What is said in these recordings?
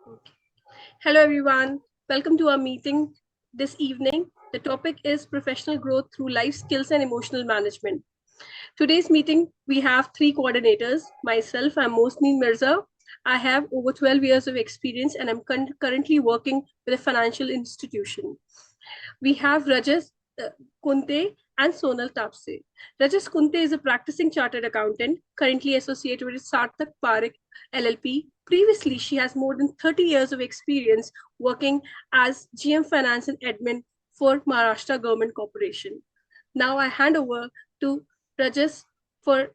Okay. Hello, everyone. Welcome to our meeting this evening. The topic is professional growth through life skills and emotional management. Today's meeting, we have three coordinators. Myself, I'm Mosneen Mirza. I have over 12 years of experience and I'm currently working with a financial institution. We have Rajas Kunte and Sonal Tapse. Rajas Kunte is a practicing chartered accountant, currently associated with Sarthak Parekh LLP. Previously, she has more than 30 years of experience working as GM Finance and Admin for Maharashtra Government Corporation. Now I hand over to Rajas for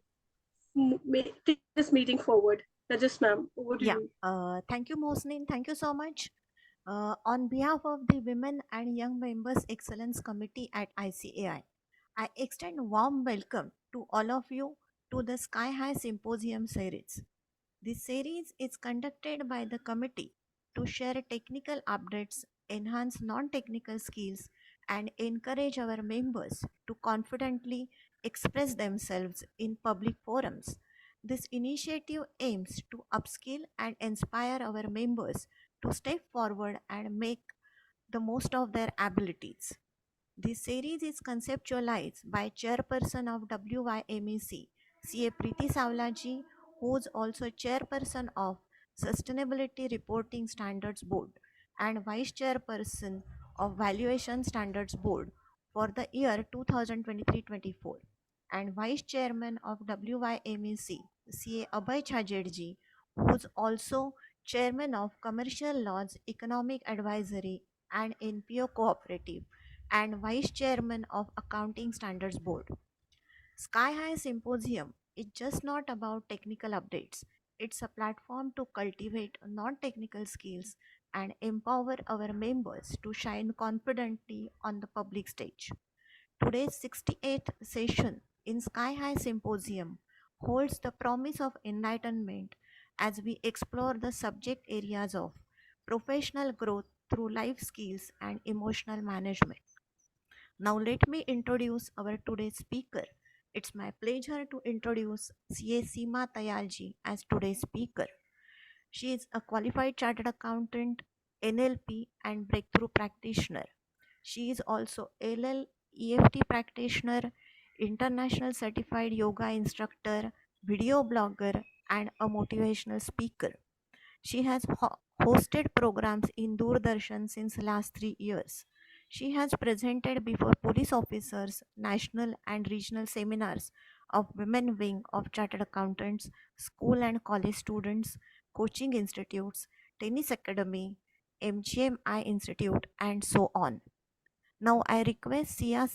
taking this meeting forward. Rajas, ma'am, over to Yeah, you. thank you, Mohsin. Thank you so much. On behalf of the Women and Young Members Excellence Committee at ICAI, I extend warm welcome to all of you to the Sky High Symposium series. This series is conducted by the committee to share technical updates, enhance non technical skills, and encourage our members to confidently express themselves in public forums. This initiative aims to upskill and inspire our members to step forward and make the most of their abilities. This series is conceptualized by Chairperson of WYMEC, CA Preeti Savlaji, who is also Chairperson of Sustainability Reporting Standards Board and Vice Chairperson of Valuation Standards Board for the year 2023-24, and Vice Chairman of WYMEC, CA Abhay Chajedji, who is also Chairman of Commercial Laws Economic Advisory and NPO Cooperative and Vice Chairman of Accounting Standards Board. Sky High Symposium is just not about technical updates. It's a platform to cultivate non technical skills and empower our members to shine confidently on the public stage. Today's 68th session in Sky High Symposium holds the promise of enlightenment as we explore the subject areas of professional growth through life skills and emotional management. Now, let me introduce our today's speaker. It's my pleasure to introduce CA Seema Tayalji as today's speaker. She is a qualified chartered accountant, NLP, and breakthrough practitioner. She is also LL EFT practitioner, international certified yoga instructor, video blogger, and a motivational speaker. She has hosted programs in Doordarshan since last 3 years. She has presented before police officers, national and regional seminars of Women Wing of Chartered Accountants, school and college students, coaching institutes, tennis academy, MGMI Institute, and so on. Now I request CA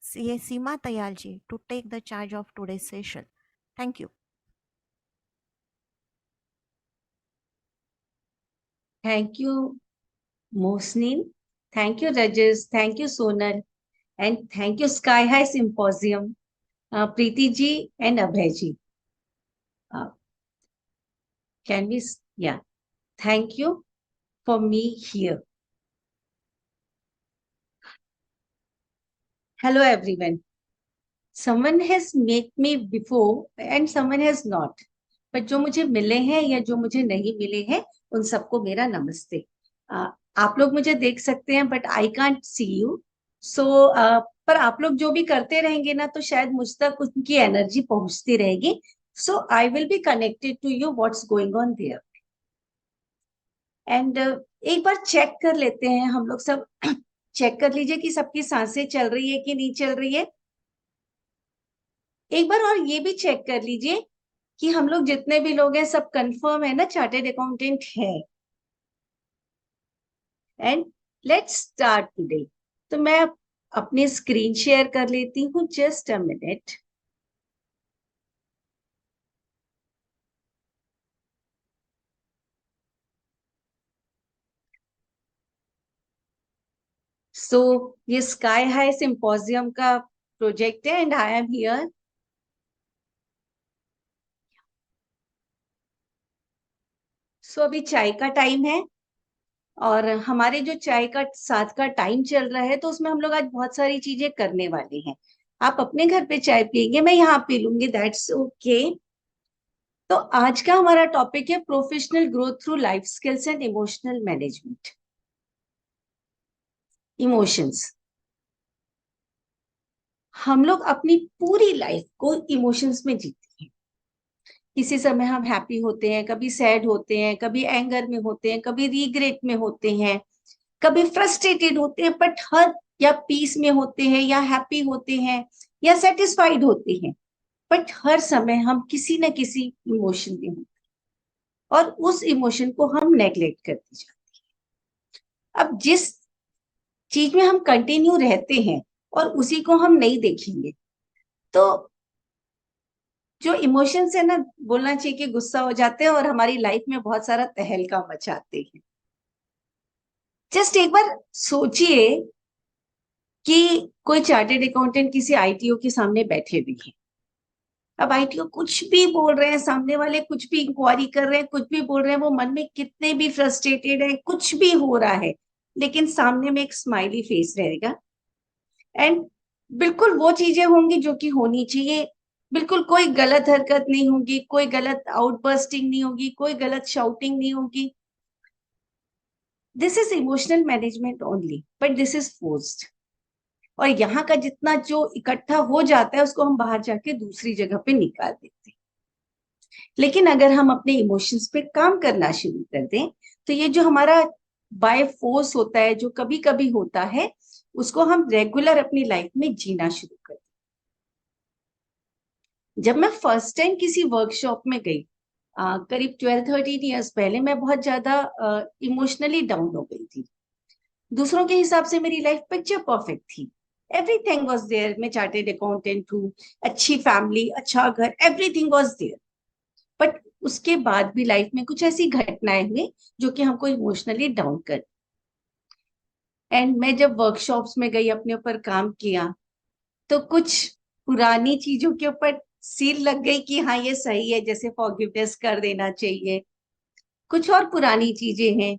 Seema Tayalji to take the charge of today's session. Thank you. Thank you, Mohsneen. Thank you, Rajesh. Thank you, Sonal. And thank you, Sky High Symposium, Preeti ji and Abhay ji. Uh, can we, yeah, thank you for me here. Hello, everyone. Someone has met me before and someone has not. But जो मुझे मिले हैं या जो मुझे नहीं मिले हैं, उन सबको मेरा नमस्ते. आप लोग मुझे देख सकते हैं, but I can't see you. So, पर आप लोग जो भी करते रहेंगे ना, तो शायद मुझ तक उनकी एनर्जी पहुंचती रहेगी. So, I will be connected to you what's going on there. And एक बार चेक कर लेते हैं हम लोग सब. चेक कर लीजिए कि सबकी सांसें चल रही है कि नहीं चल रही है. एक बार और ये भी चेक कर लीजिए कि हम लोग जितने भी लोग हैं सब कंफर्म है ना, चार्टेड अकाउंटेंट है. And let's start today. तो मैं अपनी स्क्रीन शेयर कर लेती हूँ. Just a minute. सो ये स्काई हाई सिंपोजियम का प्रोजेक्ट है and I am here. So अभी चाय का टाइम है और हमारे जो चाय का साथ का टाइम चल रहा है, तो उसमें हम लोग आज बहुत सारी चीजें करने वाले हैं. आप अपने घर पे चाय पियेंगे, मैं यहाँ पी लूंगी, दैट्स ओके. तो आज का हमारा टॉपिक है professional growth through life skills and emotional management. Emotions, हम लोग अपनी पूरी लाइफ को इमोशंस में जीते हैं। किसी समय हम हैप्पी होते हैं, कभी सैड होते हैं, कभी एंगर में होते हैं, कभी रिग्रेट में होते हैं, कभी फ्रस्ट्रेटेड होते हैं, बट हर या पीस में होते हैं, या हैप्पी होते हैं, या सेटिस्फाइड होते हैं, बट हर समय हम किसी न किसी इमोशन में होते हैं और उस इमोशन को हम नेग्लेक्ट करते जाते हैं। अब जिस चीज में हम कंटिन्यू रहते हैं और उसी को हम नहीं देखेंगे, तो जो इमोशंस है ना, बोलना चाहिए कि गुस्सा हो जाते हैं और हमारी लाइफ में बहुत सारा तहलका मचाते हैं। जस्ट एक बार सोचिए कि कोई चार्टेड अकाउंटेंट किसी आईटीओ के सामने बैठे हुए हैं। अब आईटीओ कुछ भी बोल रहे हैं, सामने वाले कुछ भी इंक्वायरी कर रहे हैं, कुछ भी बोल रहे हैं, वो मन में कितने भी फ्रस्ट्रेटेड है, कुछ भी हो रहा है, लेकिन सामने में एक स्माइली फेस रहेगा एंड बिल्कुल वो चीजें होंगी जो कि होनी चाहिए। बिल्कुल कोई गलत हरकत नहीं होगी, कोई गलत आउटबर्स्टिंग नहीं होगी, कोई गलत शाउटिंग नहीं होगी। This is emotional management only, but this is forced. और यहाँ का जितना जो इकट्ठा हो जाता है उसको हम बाहर जाके दूसरी जगह पे निकाल देते हैं। लेकिन अगर हम अपने इमोशंस पे काम करना शुरू कर दें, तो ये जो हमारा बाय फोर्स होता है, जो कभी कभी होता है, उसको हम रेगुलर अपनी लाइफ में जीना शुरू कर दें। जब मैं फर्स्ट टाइम किसी वर्कशॉप में गई, करीब 12-13 ईयर्स पहले, मैं बहुत ज्यादा इमोशनली डाउन हो गई थी। दूसरों के हिसाब से मेरी लाइफ पिक्चर परफेक्ट थी, एवरीथिंग वाज देयर। मैं चार्टेड अकाउंटेंट हूँ, अच्छी फैमिली, अच्छा घर, एवरीथिंग वाज देयर। बट उसके बाद भी लाइफ में कुछ ऐसी घटनाएं हुई जो कि हमको इमोशनली डाउन कर। एंड मैं जब वर्कशॉप्स में गई, अपने ऊपर काम किया, तो कुछ पुरानी चीजों के ऊपर सील लग गई कि हाँ ये सही है, जैसे फॉरगिवनेस कर देना चाहिए। कुछ और पुरानी चीजें हैं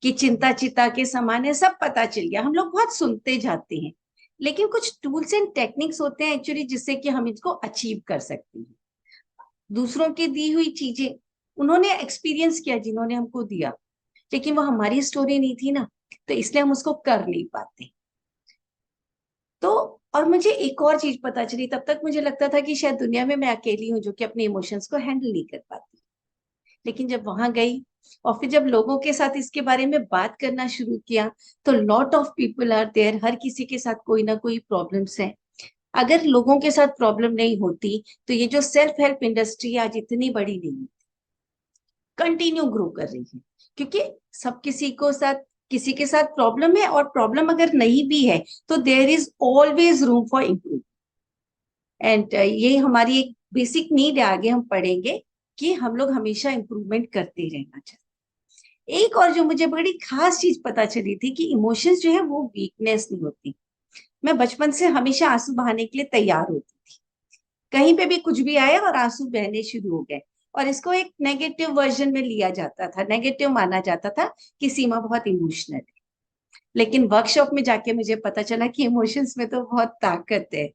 कि चिंता चिता के समान है, सब पता चल गया। हम लोग बहुत सुनते जाते हैं, लेकिन कुछ टूल्स एंड टेक्निक्स होते हैं एक्चुअली, जिससे कि हम इसको अचीव कर सकते हैं। दूसरों की दी हुई चीजें उन्होंने एक्सपीरियंस किया, जिन्होंने हमको दिया, लेकिन वो हमारी स्टोरी नहीं थी ना, तो इसलिए हम उसको कर नहीं पाते। तो और मुझे एक और चीज पता चली, तब तक मुझे लगता था कि शायद दुनिया में मैं अकेली हूँ जो कि अपने इमोशंस को हैंडल नहीं कर पाती। लेकिन जब वहां गई और फिर जब लोगों के साथ इसके बारे में बात करना शुरू किया, तो lot of people are there. हर किसी के साथ कोई ना कोई प्रॉब्लम्स है। अगर लोगों के साथ प्रॉब्लम नहीं होती, तो ये जो सेल्फ हेल्प इंडस्ट्री आज इतनी बड़ी नहीं होती, कंटिन्यू ग्रो कर रही है। क्योंकि सब किसी के साथ प्रॉब्लम है, और प्रॉब्लम अगर नहीं भी है तो there is always room for improve. And ये हमारी एक बेसिक नीड है, आगे हम पढ़ेंगे कि हम लोग हमेशा इम्प्रूवमेंट करते रहना चाहिए। एक और जो मुझे बड़ी खास चीज पता चली थी कि इमोशंस जो है वो वीकनेस नहीं होती। मैं बचपन से हमेशा आंसू बहाने के लिए तैयार होती थी। कहीं पे भी कुछ भी आया और आंसू बहने शुरू हो गए, और इसको एक नेगेटिव वर्जन में लिया जाता था, नेगेटिव माना जाता था कि सीमा बहुत इमोशनल है। लेकिन वर्कशॉप में जाके मुझे पता चला कि इमोशंस में तो बहुत ताकत है।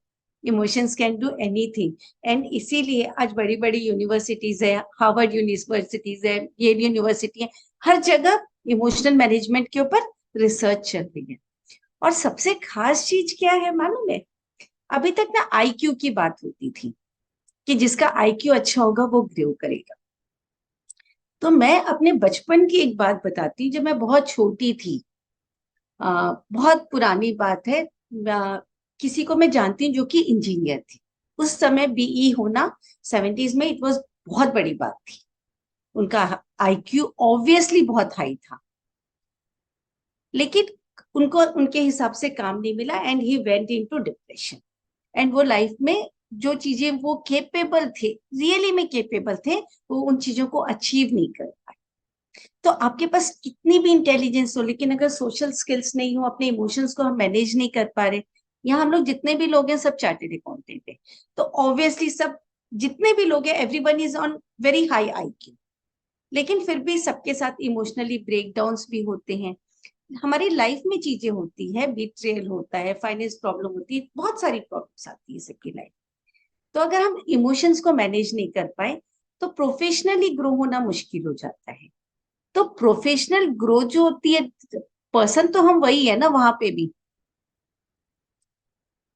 Emotions can do anything. And इसीलिए आज बड़ी बड़ी यूनिवर्सिटीज है, हार्वर्ड यूनिवर्सिटीज है, येल यूनिवर्सिटी है, हर जगह इमोशनल मैनेजमेंट के ऊपर रिसर्च चल रही है। और सबसे खास चीज क्या है मालूम है? अभी तक ना आईक्यू की बात होती थी कि जिसका आईक्यू अच्छा होगा वो ग्रो करेगा। तो मैं अपने बचपन की एक बात बताती हूँ। जब मैं बहुत छोटी थी, बहुत पुरानी बात है, किसी को मैं जानती हूँ जो कि इंजीनियर थी। उस समय बीई होना 70s में, इट वाज बहुत बड़ी बात थी। उनका आईक्यू ऑब्वियसली बहुत हाई था, लेकिन उनको उनके हिसाब से काम नहीं मिला and he went into depression. And वो लाइफ में जो चीजें वो केपेबल थे, रियली में केपेबल थे, वो उन चीजों को अचीव नहीं कर पाए। तो आपके पास कितनी भी इंटेलिजेंस हो, लेकिन अगर सोशल स्किल्स नहीं हो, अपने इमोशंस को हम मैनेज नहीं कर पा रहे। यहाँ हम लोग जितने भी लोग हैं सब चार्टेड अकाउंटेंट है, तो ऑब्वियसली सब जितने भी लोग हैं, everyone is on very high IQ, लेकिन फिर भी सबके साथ इमोशनली ब्रेकडाउन्स भी होते हैं। हमारी लाइफ में चीजें होती है, बिट्रेयल होता है, फाइनेंस प्रॉब्लम होती है, बहुत सारी प्रॉब्लम्स आती है सबकी लाइफ। तो अगर हम इमोशंस को मैनेज नहीं कर पाए, तो प्रोफेशनली ग्रो होना मुश्किल हो जाता है। तो प्रोफेशनल ग्रोथ जो होती है, पर्सन तो हम वही है ना वहां पे भी,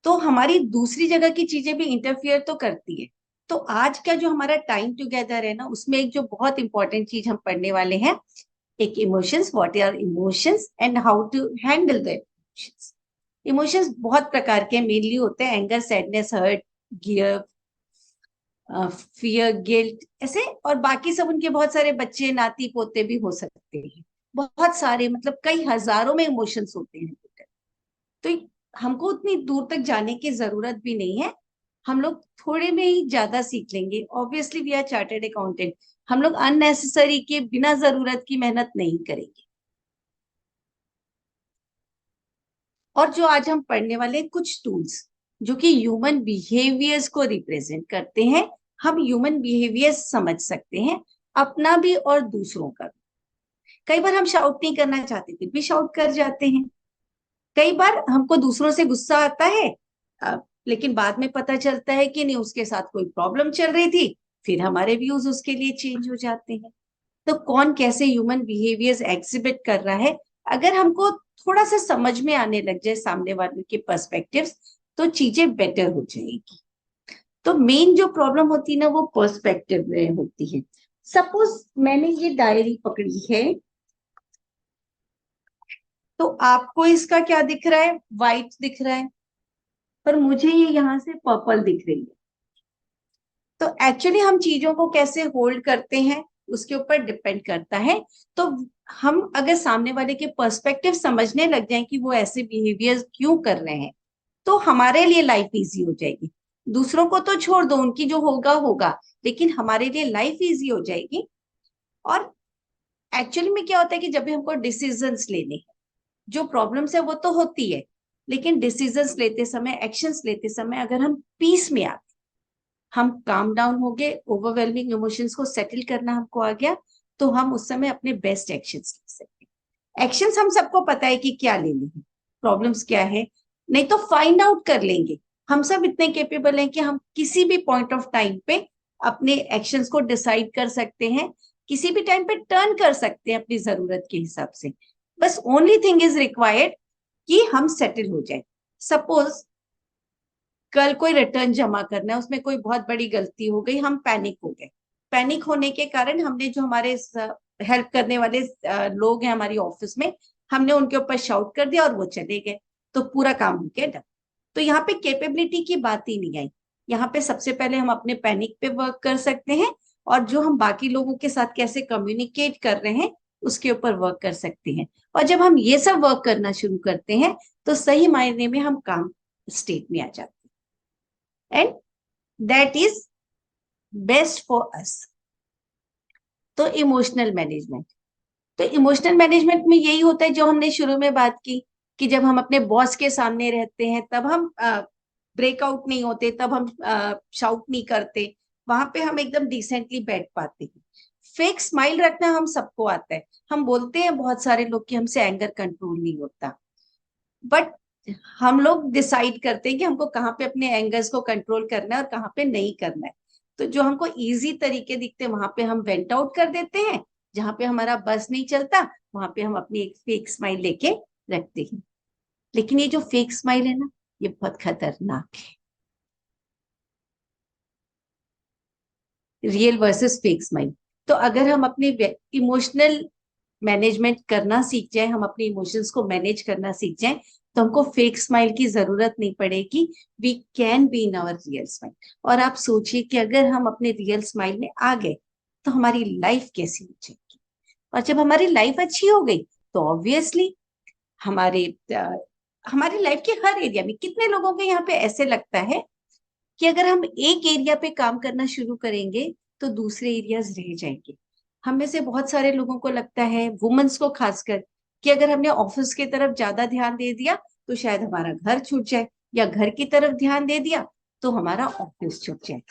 तो हमारी दूसरी जगह की चीजें भी इंटरफियर तो करती है। तो आज का जो हमारा टाइम टुगेदर है ना, उसमें एक जो बहुत इंपॉर्टेंट चीज हम पढ़ने वाले हैं, एक emotions, what are emotions and how to handle the emotions. Emotions बहुत प्रकार के मेनली होते हैं, anger, sadness, hurt, gear, fear, guilt, ऐसे, और बाकी सब उनके बहुत सारे बच्चे नाती पोते भी हो सकते हैं। बहुत सारे, मतलब कई हजारों में इमोशंस होते हैं। तो हमको उतनी दूर तक जाने की जरूरत भी नहीं है, हम लोग थोड़े में ही ज्यादा सीख लेंगे। Obviously we are chartered accountant, हम लोग अननेसेसरी के बिना जरूरत की मेहनत नहीं करेंगे। और जो आज हम पढ़ने वाले कुछ टूल्स जो कि ह्यूमन बिहेवियर्स को रिप्रेजेंट करते हैं, हम ह्यूमन बिहेवियर समझ सकते हैं, अपना भी और दूसरों का भी। कई बार हम शाउट नहीं करना चाहते फिर भी शाउट कर जाते हैं। कई बार हमको दूसरों से गुस्सा आता है, लेकिन बाद में पता चलता है कि नहीं, उसके साथ कोई प्रॉब्लम चल रही थी, फिर हमारे व्यूज उसके लिए चेंज हो जाते हैं। तो कौन कैसे ह्यूमन बिहेवियर्स एग्जिबिट कर रहा है, अगर हमको थोड़ा सा समझ में आने लग जाए सामने वाले के पर्सपेक्टिव्स, तो चीजें बेटर हो जाएगी। तो मेन जो प्रॉब्लम होती है ना, वो पर्सपेक्टिव में होती है। सपोज मैंने ये डायरी पकड़ी है, तो आपको इसका क्या दिख रहा है, वाइट दिख रहा है, पर मुझे ये यहाँ से पर्पल दिख रही है। तो एक्चुअली हम चीजों को कैसे होल्ड करते हैं उसके ऊपर डिपेंड करता है। तो हम अगर सामने वाले के पर्सपेक्टिव समझने लग जाएं कि वो ऐसे बिहेवियर क्यों कर रहे हैं, तो हमारे लिए लाइफ इजी हो जाएगी। दूसरों को तो छोड़ दो, उनकी जो होगा होगा, लेकिन हमारे लिए लाइफ इजी हो जाएगी। और एक्चुअली में क्या होता है कि जब भी हमको डिसीजंस लेने हैं, जो प्रॉब्लम्स है वो तो होती है, लेकिन डिसीजंस लेते समय, एक्शंस लेते समय अगर हम पीस में आते, हम काम डाउन हो गए, ओवरवेलमिंग इमोशंस को सेटल करना हमको आ गया, तो हम उस समय अपने बेस्ट एक्शंस ले सकते हैं। एक्शंस हम सबको पता है कि क्या लेने हैं, प्रॉब्लम्स क्या है, नहीं तो फाइंड आउट कर लेंगे। हम सब इतने केपेबल हैं कि हम किसी भी पॉइंट ऑफ टाइम पे अपने एक्शंस को डिसाइड कर सकते हैं, किसी भी टाइम पे टर्न कर सकते हैं अपनी जरूरत के हिसाब से। बस ओनली थिंग इज रिक्वायर्ड कि हम सेटल हो जाए। सपोज कल कोई रिटर्न जमा करना है, उसमें कोई बहुत बड़ी गलती हो गई, हम पैनिक हो गए। पैनिक होने के कारण हमने जो हमारे हेल्प करने वाले लोग हैं हमारी ऑफिस में, हमने उनके ऊपर शाउट कर दिया और वो चले गए, तो पूरा काम हो गया डन। तो यहाँ पे कैपेबिलिटी की बात ही नहीं आई। यहाँ पे सबसे पहले हम अपने पैनिक पे वर्क कर सकते हैं, और जो हम बाकी लोगों के साथ कैसे कम्युनिकेट कर रहे हैं उसके ऊपर वर्क कर सकते हैं। और जब हम ये सब वर्क करना शुरू करते हैं, तो सही मायने में हम काम स्टेट में आ जाते हैं, and that is best for us. तो इमोशनल मैनेजमेंट, तो इमोशनल मैनेजमेंट में यही होता है जो हमने शुरू में बात की, कि जब हम अपने बॉस के सामने रहते हैं तब हम ब्रेकआउट नहीं होते, तब हम शाउट नहीं करते, वहां पे हम एकदम डिसेंटली बैठ पाते हैं। फेक स्माइल रखना हम सबको आता है। हम बोलते हैं बहुत सारे लोग कि हमसे एंगर कंट्रोल नहीं होता, बट हम लोग डिसाइड करते हैं कि हमको कहाँ पे अपने एंगर्स को कंट्रोल करना है और कहाँ पे नहीं करना है। तो जो हमको इजी तरीके दिखते हैं वहां पे हम वेंट आउट कर देते हैं, जहां पे हमारा बस नहीं चलता वहां पे हम अपनी एक फेक स्माइल लेके रखते हैं। लेकिन ये जो फेक स्माइल है ना, ये बहुत खतरनाक है। Real versus fake smile. तो अगर हम अपने इमोशनल मैनेजमेंट करना सीख जाए, हम अपने इमोशंस को मैनेज करना सीख जाए, तो हमको फेक स्माइल की जरूरत नहीं पड़ेगी। We can be in our real smile. और आप सोचिए कि अगर हम अपने रियल स्माइल में आ गए, तो हमारी लाइफ कैसी हो जाएगी। और जब हमारी लाइफ अच्छी हो गई, तो ऑब्वियसली हमारे हमारी लाइफ के हर एरिया में, कितने लोगों के यहाँ पे ऐसे लगता है कि अगर हम एक एरिया पे काम करना शुरू करेंगे तो दूसरे एरियाज रह जाएंगे। हम में से बहुत सारे लोगों को लगता है, वुमेन्स को खासकर, कि अगर हमने ऑफिस की तरफ ज्यादा ध्यान दे दिया तो शायद हमारा घर छूट जाए, या घर की तरफ ध्यान दे दिया तो हमारा ऑफिस छूट जाए।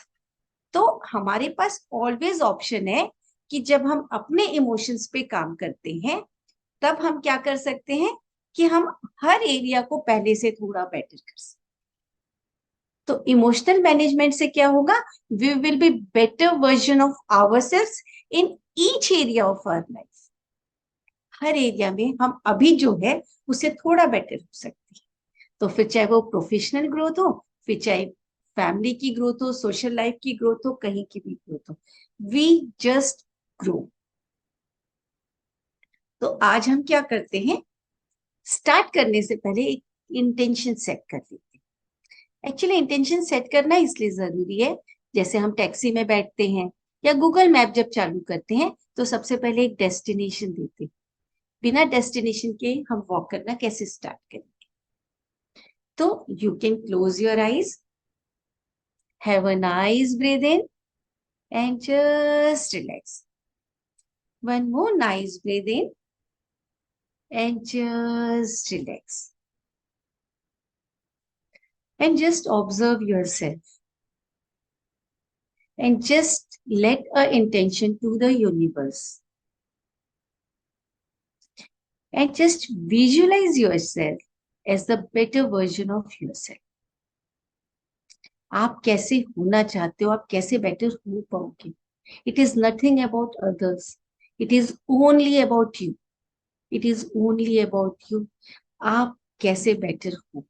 तो हमारे पास ऑलवेज ऑप्शन है कि जब हम अपने इमोशंस पे काम करते हैं, तब हम क्या कर सकते हैं कि हम हर एरिया को पहले से थोड़ा बेटर कर सकते हैं। तो इमोशनल मैनेजमेंट से क्या होगा, we will be better version of ourselves in each area of our life. हर एरिया में हम अभी जो है उससे थोड़ा बेटर हो सकते हैं। तो फिर चाहे वो प्रोफेशनल ग्रोथ हो, फिर चाहे फैमिली की ग्रोथ हो, सोशल लाइफ की ग्रोथ हो, कहीं की भी ग्रोथ हो, वी जस्ट ग्रो। तो आज हम क्या करते हैं, स्टार्ट करने से पहले एक इंटेंशन सेट कर लेते हैं। एक्चुअली इंटेंशन सेट करना इसलिए जरूरी है, जैसे हम टैक्सी में बैठते हैं या गूगल मैप जब चालू करते हैं तो सबसे पहले एक डेस्टिनेशन देते हैं। बिना डेस्टिनेशन के हम वॉक करना कैसे स्टार्ट करेंगे? तो you can close your eyes, have a nice breath in and just relax. One more nice breathe in and just relax. And just observe yourself. And just let a intention to the universe. And just visualize yourself as the better version of yourself. आप कैसे होना चाहते हो, आप कैसे better हो पाओगे? It is nothing about others. It is only about you. It is only about you. आप कैसे बेटर हो,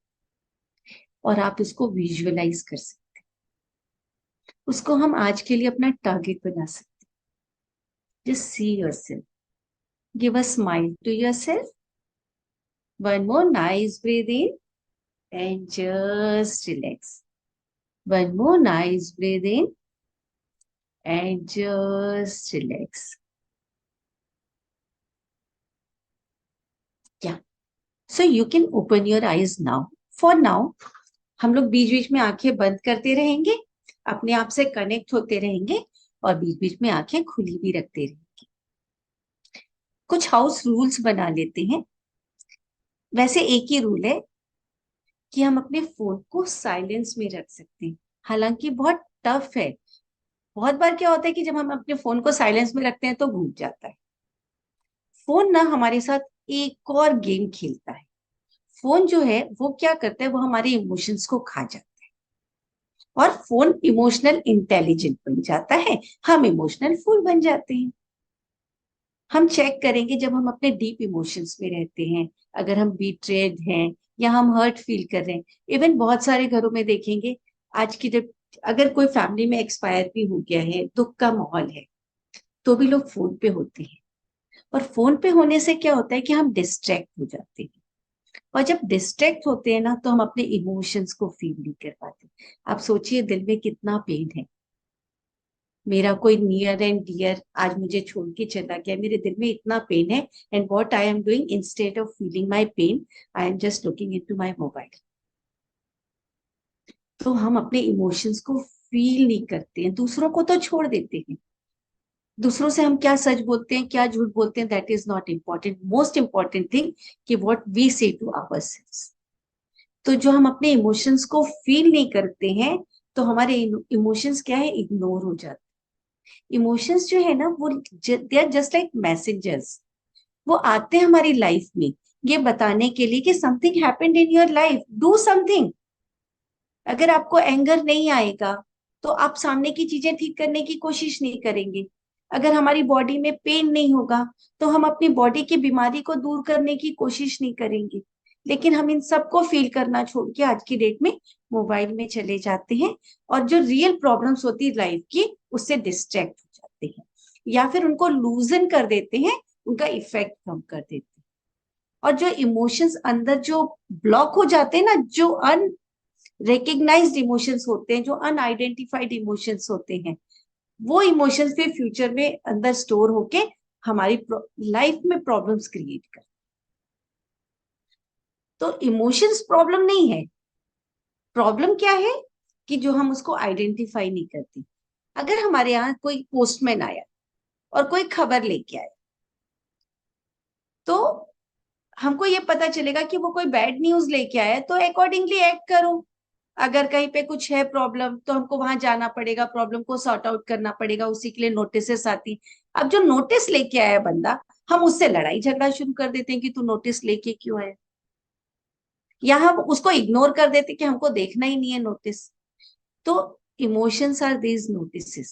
और आप इसको विजुअलाइज कर सकते हैं। उसको हम आज के लिए अपना टारगेट बना सकते हैं। Just see yourself, give a smile to yourself, one more nice breath in and just relax, one more nice breath in and just relax. क्या so you can open your eyes now. For now हम लोग बीच बीच में आंखें बंद करते रहेंगे, अपने आप से कनेक्ट होते रहेंगे और बीच बीच में आंखें खुली भी रखते रहेंगे। कुछ हाउस रूल्स बना लेते हैं। वैसे एक ही रूल है कि हम अपने फोन को साइलेंस में रख सकते हैं, हालांकि बहुत टफ है। बहुत बार क्या होता है कि जब हम अपने फोन को साइलेंस में रखते हैं तो भूल जाता है। फोन ना हमारे साथ एक और गेम खेलता है। फोन जो है वो क्या करता है, वो हमारे इमोशंस को खा जाता है और फोन इमोशनल इंटेलिजेंट बन जाता है, हम इमोशनल फूल बन जाते हैं। हम चेक करेंगे जब हम अपने डीप इमोशंस में रहते हैं, अगर हम बीट्रेड हैं या हम हर्ट फील कर रहे हैं। इवन बहुत सारे घरों में देखेंगे आज की जब अगर कोई फैमिली में एक्सपायर भी हो गया है, दुख का माहौल है, तो भी लोग फोन पे होते हैं। और फोन पे होने से क्या होता है कि हम डिस्ट्रैक्ट हो जाते हैं, और जब डिस्ट्रैक्ट होते हैं ना तो हम अपने इमोशंस को फील नहीं कर पाते। आप सोचिए दिल में कितना पेन है, मेरा कोई नियर एंड डियर आज मुझे छोड़ के चला गया, मेरे दिल में इतना पेन है, and what I am doing, instead of feeling my pain I am just looking into my mobile. तो हम अपने इमोशंस को फील नहीं करते हैं, दूसरों को तो छोड़ देते हैं। दूसरों से हम क्या सच बोलते हैं, क्या झूठ बोलते हैं, that is not important. Most important thing कि व्हाट वी से टू आवरसेल्व्स। तो जो हम अपने इमोशंस को फील नहीं करते हैं तो हमारे इमोशंस क्या है, इग्नोर हो जाते हैं। इमोशंस जो है ना वो they are just like messengers. वो आते हैं हमारी लाइफ में ये बताने के लिए कि something happened in your life, do something. अगर आपको एंगर नहीं आएगा तो आप सामने की चीजें ठीक करने की कोशिश नहीं करेंगे। अगर हमारी बॉडी में पेन नहीं होगा तो हम अपनी बॉडी की बीमारी को दूर करने की कोशिश नहीं करेंगे। लेकिन हम इन सबको फील करना छोड़ के आज की डेट में मोबाइल में चले जाते हैं, और जो रियल प्रॉब्लम्स होती है लाइफ की उससे डिस्ट्रैक्ट हो जाते हैं, या फिर उनको लूजन कर देते हैं, उनका इफेक्ट कम कर देते हैं। और जो इमोशंस अंदर जो ब्लॉक हो जाते हैं ना, जो अनरिकग्नाइज्ड इमोशंस होते हैं, जो अनआइडेंटिफाइड इमोशंस होते हैं, वो इमोशंस फिर फ्यूचर में अंदर स्टोर होके हमारी लाइफ में प्रॉब्लम्स क्रिएट कर। तो इमोशंस प्रॉब्लम नहीं है, प्रॉब्लम क्या है कि जो हम उसको आइडेंटिफाई नहीं करते। अगर हमारे यहाँ कोई पोस्टमैन आया और कोई खबर लेके आया तो हमको ये पता चलेगा कि वो कोई बैड न्यूज लेके आया, तो अकॉर्डिंगली एक्ट करो। अगर कहीं पे कुछ है प्रॉब्लम तो हमको वहां जाना पड़ेगा, प्रॉब्लम को सॉर्ट आउट करना पड़ेगा, उसी के लिए नोटिस आती। अब जो नोटिस लेके आया बंदा, हम उससे लड़ाई झगड़ा शुरू कर देते हैं कि तू नोटिस लेके क्यों आया, या हम उसको इग्नोर कर देते कि हमको देखना ही नहीं है नोटिस। तो इमोशंस आर दीज नोटिसेस।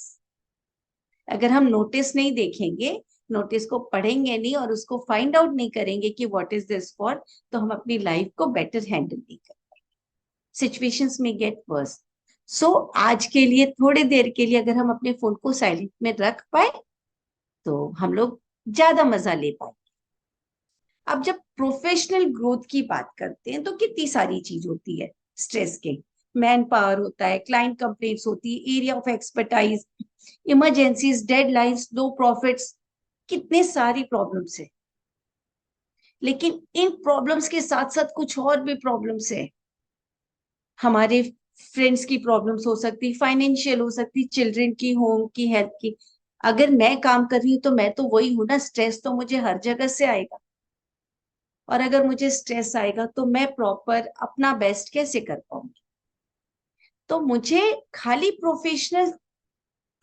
अगर हम नोटिस नहीं देखेंगे, नोटिस को पढ़ेंगे नहीं और उसको फाइंड आउट नहीं करेंगे कि व्हाट इज दिस फॉर, तो हम अपनी लाइफ को बेटर हैंडल नहीं कर पाएंगे, सिचुएशंस में गेट वर्स। सो आज के लिए थोड़ी देर के लिए अगर हम अपने फोन को साइलेंट में रख पाए तो हम लोग ज्यादा मजा ले पाए। अब जब प्रोफेशनल ग्रोथ की बात करते हैं तो कितनी सारी चीज होती है स्ट्रेस के। मैन पावर होता है, क्लाइंट कंप्लेंट्स होती है, area of expertise, emergencies, deadlines, low profits, कितने सारी प्रॉब्लम्स है। लेकिन इन प्रॉब्लम्स के साथ साथ कुछ और भी प्रॉब्लम्स है। हमारे फ्रेंड्स की प्रॉब्लम्स हो सकती, फाइनेंशियल हो सकती, चिल्ड्रन की, होम की, हेल्थ की। अगर मैं काम कर रही हूँ तो मैं तो वही हूं ना, स्ट्रेस तो मुझे हर जगह से आएगा। और अगर मुझे स्ट्रेस आएगा तो मैं प्रॉपर अपना बेस्ट कैसे कर पाऊंगी। तो मुझे खाली प्रोफेशनल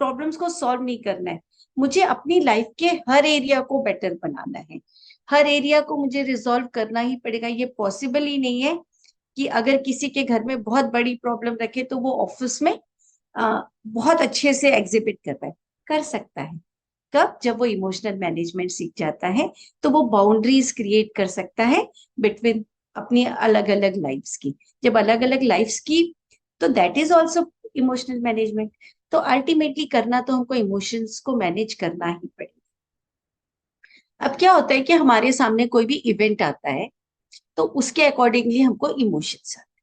प्रॉब्लम्स को सॉल्व नहीं करना है, मुझे अपनी लाइफ के हर एरिया को बेटर बनाना है। हर एरिया को मुझे रिजॉल्व करना ही पड़ेगा। ये पॉसिबल ही नहीं है कि अगर किसी के घर में बहुत बड़ी प्रॉब्लम रखे तो वो ऑफिस में बहुत अच्छे से एग्जिबिट कर पाए। कर सकता है कब? जब वो इमोशनल मैनेजमेंट सीख जाता है तो वो बाउंड्रीज क्रिएट कर सकता है बिटवीन अपनी अलग अलग लाइफ्स की। जब अलग अलग लाइफ्स की, तो that is also emotional management. तो अल्टीमेटली करना तो हमको इमोशंस को मैनेज करना ही पड़ेगा। अब क्या होता है कि हमारे सामने कोई भी इवेंट आता है तो उसके अकॉर्डिंगली हमको इमोशंस आते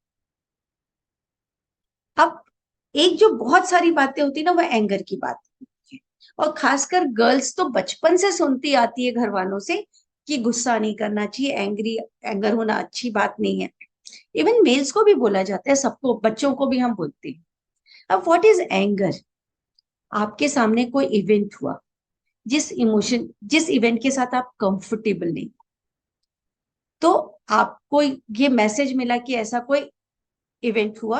हैं। अब एक जो बहुत सारी बातें होती है ना, वो एंगर की बात होती है। और खासकर गर्ल्स तो बचपन से सुनती आती है घर वालों से कि गुस्सा नहीं करना चाहिए, एंगर होना अच्छी बात नहीं है। इवन मेल्स को भी बोला जाता है, सबको, बच्चों को भी हम बोलते हैं। अब व्हाट इज एंगर? आपके सामने कोई इवेंट हुआ, जिस इवेंट के साथ आप कंफर्टेबल नहीं, तो आपको ये मैसेज मिला कि ऐसा कोई इवेंट हुआ,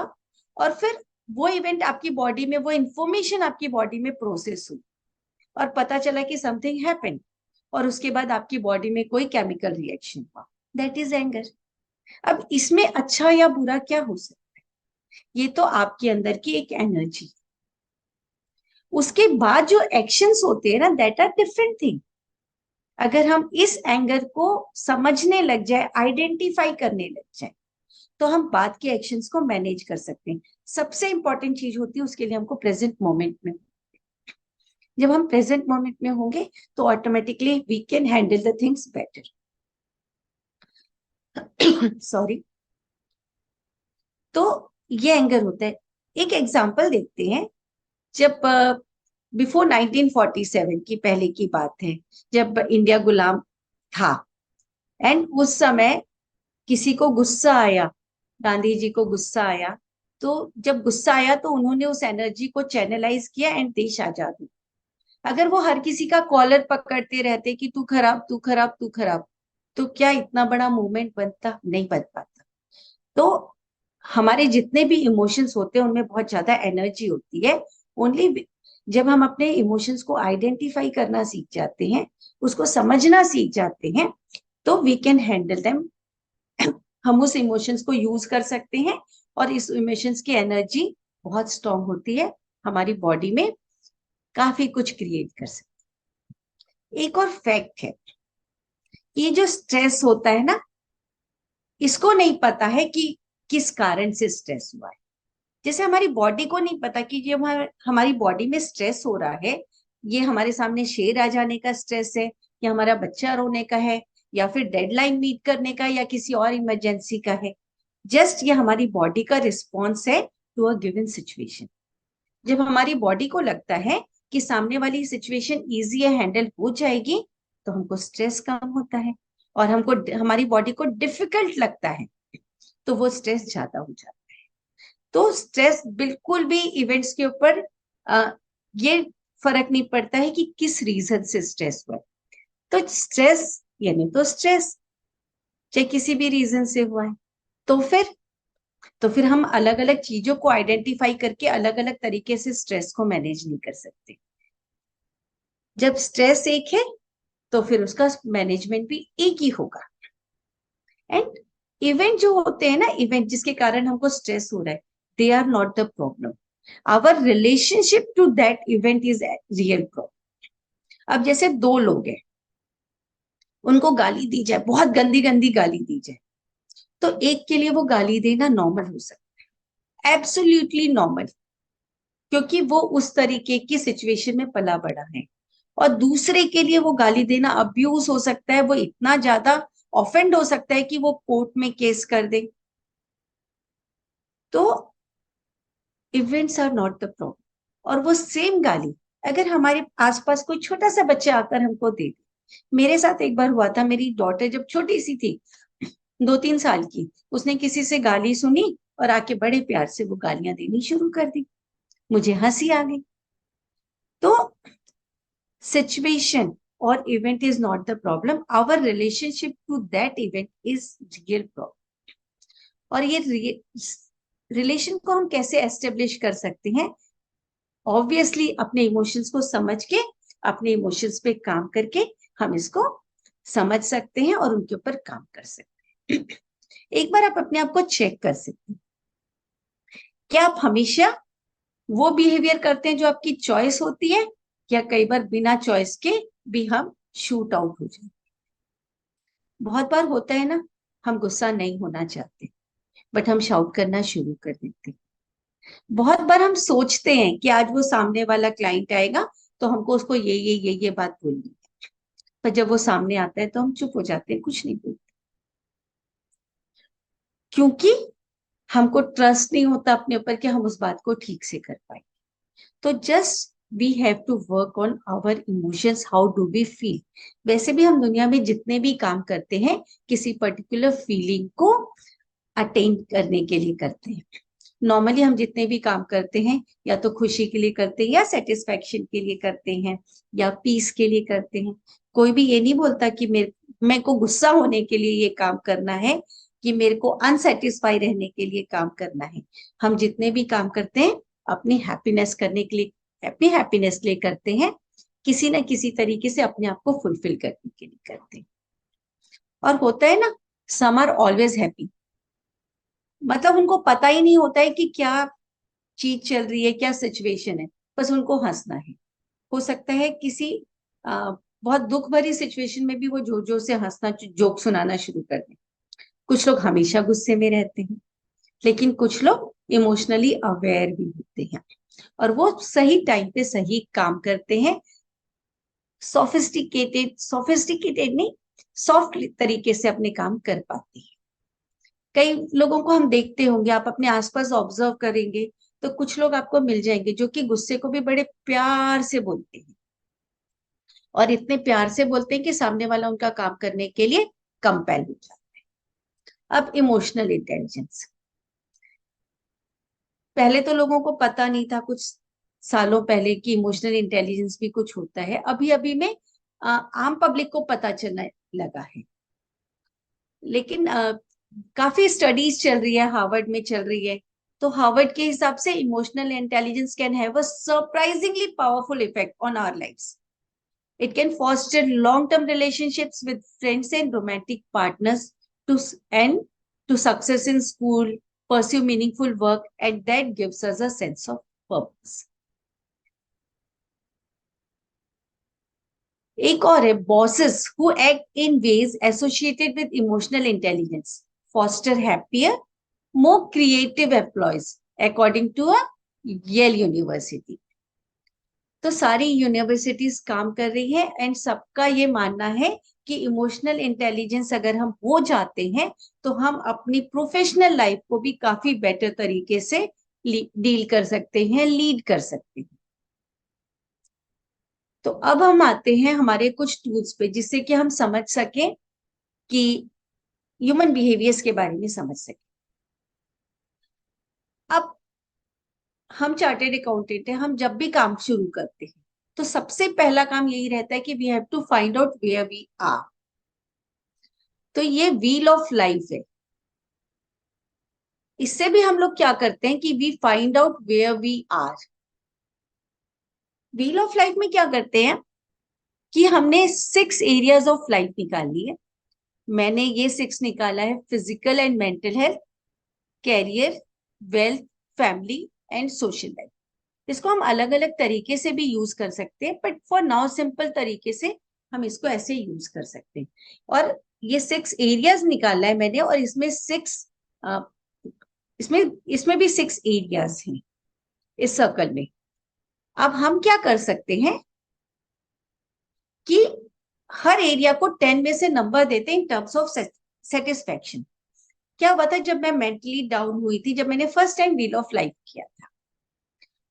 और फिर वो इवेंट आपकी बॉडी में, वो इंफॉर्मेशन आपकी बॉडी में प्रोसेस हुई और पता चला कि समथिंग हैपेंड, और उसके बाद आपकी बॉडी में कोई केमिकल रिएक्शन हुआ, दैट इज एंगर। अब इसमें अच्छा या बुरा क्या हो सकता है? ये तो आपके अंदर की एक एनर्जी। उसके बाद जो एक्शंस होते हैं ना, दैट आर डिफरेंट थिंग। अगर हम इस एंगर को समझने लग जाए, आइडेंटिफाई करने लग जाए, तो हम बाद के एक्शंस को मैनेज कर सकते हैं। सबसे इंपॉर्टेंट चीज होती है उसके लिए हमको प्रेजेंट मोमेंट में। जब हम प्रेजेंट मोमेंट में होंगे तो automatically we can handle the things better. Sorry. तो ये एंगर होता है। एक एग्जांपल देखते हैं। जब बिफोर 1947 की पहले की बात है, जब इंडिया गुलाम था, एंड उस समय किसी को गुस्सा आया, गांधी जी को गुस्सा आया, तो जब गुस्सा आया तो उन्होंने उस एनर्जी को चैनलाइज किया एंड देश आजाद हुआ। अगर वो हर किसी का कॉलर पकड़ते रहते कि तू खराब, तू खराब, तू खराब, तो क्या इतना बड़ा मूवमेंट बनता? नहीं बन पाता। तो हमारे जितने भी इमोशंस होते हैं उनमें बहुत ज्यादा एनर्जी होती है। ओनली जब हम अपने इमोशंस को आइडेंटिफाई करना सीख जाते हैं, उसको समझना सीख जाते हैं, तो वी कैन हैंडल देम। हम उस इमोशंस को यूज कर सकते हैं और इस इमोशंस की एनर्जी बहुत स्ट्रांग होती है, हमारी बॉडी में काफी कुछ क्रिएट कर सकते हैं। एक और फैक्ट है, ये जो स्ट्रेस होता है ना, इसको नहीं पता है कि किस कारण से स्ट्रेस हुआ है। जैसे हमारी बॉडी को नहीं पता कि ये हमारी बॉडी में स्ट्रेस हो रहा है, ये हमारे सामने शेर आ जाने का स्ट्रेस है, या हमारा बच्चा रोने का है, या फिर डेडलाइन मीट करने का, या किसी और इमरजेंसी का है। जस्ट ये हमारी बॉडी का रिस्पॉन्स है टू अ गिवन सिचुएशन। जब हमारी बॉडी को लगता है कि सामने वाली सिचुएशन इजी है, हैंडल हो जाएगी, तो हमको स्ट्रेस कम होता है। और हमको, हमारी बॉडी को डिफिकल्ट लगता है तो वो स्ट्रेस ज्यादा हो जाता है। तो स्ट्रेस बिल्कुल भी इवेंट्स के ऊपर ये फर्क नहीं पड़ता है कि किस रीजन से स्ट्रेस हुआ है। तो स्ट्रेस यानी तो स्ट्रेस, चाहे किसी भी रीजन से हुआ है। तो फिर हम अलग अलग चीजों को आइडेंटिफाई करके अलग अलग तरीके से स्ट्रेस को मैनेज नहीं कर सकते। जब स्ट्रेस एक है तो फिर उसका मैनेजमेंट भी एक ही होगा। एंड इवेंट जो होते हैं ना, इवेंट जिसके कारण हमको स्ट्रेस हो रहा है, they are not the problem. Our relationship to that event is real problem. अब जैसे दो लोग हैं, उनको गाली दी जाए, बहुत गंदी गंदी गाली दी जाए, तो एक के लिए वो गाली देना नॉर्मल हो सकता है, एब्सोल्युटली नॉर्मल, क्योंकि वो उस तरीके की सिचुएशन में पला बड़ा है। और दूसरे के लिए वो गाली देना अब्यूज हो सकता है, वो इतना ज्यादा ऑफेंड हो सकता है कि वो कोर्ट में केस कर दे। तो events are not the problem. और वो सेम गाली अगर हमारे आसपास कोई छोटा सा बच्चा आकर हमको दे दे, मेरे साथ एक बार हुआ था, मेरी डॉटर जब छोटी सी थी, 2-3 साल की, उसने किसी से गाली सुनी और आके बड़े प्यार से वो गालियां देनी शुरू कर दी, मुझे हंसी आ गई। तो सिचुएशन और event is not the problem, our relationship to that event is real problem. और ये रिलेशन को हम कैसे एस्टेब्लिश कर सकते हैं? ऑब्वियसली अपने इमोशंस को समझ के, अपने इमोशंस पे काम करके हम इसको समझ सकते हैं और उनके ऊपर काम कर सकते हैं। एक बार आप अपने आप को चेक कर सकते हैं, क्या आप हमेशा वो बिहेवियर करते हैं जो आपकी चॉइस होती है, या कई बार बिना चॉइस के भी हम शूट आउट हो जाते हैं? बहुत बार होता है ना, हम गुस्सा नहीं होना चाहते बट हम शाउट करना शुरू कर देते हैं। बहुत बार हम सोचते हैं कि आज वो सामने वाला क्लाइंट आएगा तो हमको उसको ये बात बोलनी है, पर जब वो सामने आता है तो हम चुप हो जाते हैं, कुछ नहीं बोलते, क्योंकि हमको ट्रस्ट नहीं होता अपने ऊपर कि हम उस बात को ठीक से कर पाए। तो just we have to work on our emotions, how do we feel. वैसे भी हम दुनिया में जितने भी काम करते हैं, किसी पर्टिकुलर फीलिंग को अटेन करने के लिए करते हैं। नॉर्मली हम जितने भी काम करते हैं, या तो खुशी के लिए करते हैं, या सेटिस्फैक्शन के लिए करते हैं, या पीस के लिए करते हैं। कोई भी ये नहीं बोलता कि मेरे को गुस्सा होने के लिए ये काम करना है, कि मेरे को अनसेटिस्फाई रहने के लिए काम करना है। हम जितने भी काम करते हैं अपनी हैप्पीनेस करने के लिए, अपनी हैप्पीनेस के लिए करते हैं, किसी ना किसी तरीके से अपने आप को फुलफिल करने के लिए करते हैं। और होता है ना, सम आर ऑलवेज हैप्पी, मतलब उनको पता ही नहीं होता है कि क्या चीज चल रही है, क्या सिचुएशन है, बस उनको हंसना है। हो सकता है किसी बहुत दुख भरी सिचुएशन में भी वो जोर जोर से हंसना, जोक सुनाना शुरू कर दें। कुछ लोग हमेशा गुस्से में रहते हैं, लेकिन कुछ लोग इमोशनली अवेयर भी होते हैं और वो सही टाइम पे सही काम करते हैं। सोफिस्टिकेटेड नहीं, सॉफ्ट तरीके से अपने काम कर पाते हैं। कई लोगों को हम देखते होंगे, आप अपने आसपास ऑब्जर्व करेंगे तो कुछ लोग आपको मिल जाएंगे जो कि गुस्से को भी बड़े प्यार से बोलते हैं, और इतने प्यार से बोलते हैं कि सामने वाला उनका काम करने के लिए कंपेल हो जाता है। अब इमोशनल इंटेलिजेंस, पहले तो लोगों को पता नहीं था, कुछ सालों पहले, कि इमोशनल इंटेलिजेंस भी कुछ होता है। अभी अभी में आम पब्लिक को पता चलने लगा है, लेकिन काफी स्टडीज चल रही है, हार्वर्ड में चल रही है। तो हार्वर्ड के हिसाब से emotional intelligence can have a surprisingly powerful effect on our lives. It can foster long-term relationships with friends and romantic partners and to success in school, pursue meaningful work, and that gives us a sense of purpose. एक और है, bosses who act in ways associated with emotional intelligence foster happier, more creative employees, according to a Yale University. तो सारी universities काम कर रही है and सबका ये मानना है कि इमोशनल इंटेलिजेंस अगर हम हो जाते हैं तो हम अपनी प्रोफेशनल लाइफ को भी काफी बेटर तरीके से डील कर सकते हैं, लीड कर सकते हैं। तो अब हम आते हैं हमारे कुछ टूल्स पे, जिससे कि हम समझ सकें, कि ह्यूमन बिहेवियर्स के बारे में समझ सकें। अब हम चार्टेड अकाउंटेंट हैं, हम जब भी काम शुरू करते हैं तो सबसे पहला काम यही रहता है कि we have to find out where we are. तो ये व्हील ऑफ लाइफ है। इससे भी हम लोग क्या करते हैं कि we find out where we are. Wheel of life में क्या करते हैं कि हमने 6 एरियाज ऑफ लाइफ निकाली है। मैंने ये 6 निकाला है: physical and mental health, career, wealth, family and social life. इसको हम अलग अलग तरीके से भी यूज कर सकते हैं, बट फॉर नाउ सिंपल तरीके से हम इसको ऐसे यूज कर सकते हैं। और ये 6 एरियाज निकाला है मैंने, और इसमें इसमें भी 6 एरियाज हैं इस सर्कल में। अब हम क्या कर सकते हैं कि हर एरिया को 10 में से नंबर देते हैं इन टर्म्स ऑफ सेटिस्फैक्शन। क्या हुआ था जब मैं मेंटली डाउन हुई थी, जब मैंने first time wheel of life किया था,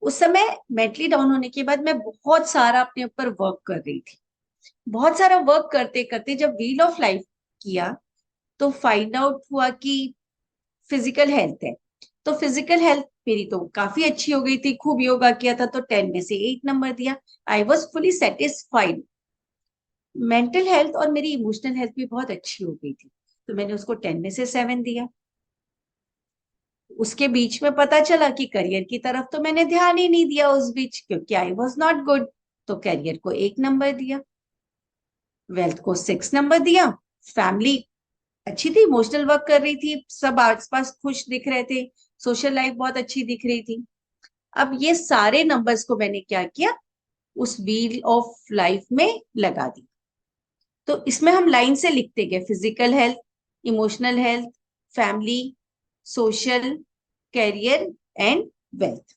उस समय मेंटली डाउन होने के बाद मैं बहुत सारा अपने ऊपर वर्क कर रही थी। बहुत सारा वर्क करते करते जब व्हील ऑफ लाइफ किया तो फाइंड आउट हुआ कि फिजिकल हेल्थ है। तो फिजिकल हेल्थ मेरी तो काफी अच्छी हो गई थी, खूब योगा किया था, तो 10 में से 8 नंबर दिया। I was fully satisfied. Mental health और मेरी इमोशनल हेल्थ भी बहुत अच्छी हो गई थी, तो मैंने उसको 10 में से 7 दिया। उसके बीच में पता चला कि करियर की तरफ तो मैंने ध्यान ही नहीं दिया उस बीच, क्योंकि आई वॉज नॉट गुड, तो करियर को 1 नंबर दिया। वेल्थ को 6 नंबर दिया। फैमिली अच्छी थी, इमोशनल वर्क कर रही थी, सब आसपास खुश दिख रहे थे, सोशल लाइफ बहुत अच्छी दिख रही थी। अब ये सारे नंबर्स को मैंने क्या किया, उस व्हील ऑफ लाइफ में लगा दी। तो इसमें हम लाइन से लिखते गए, physical health, emotional health, family, social, career and wealth.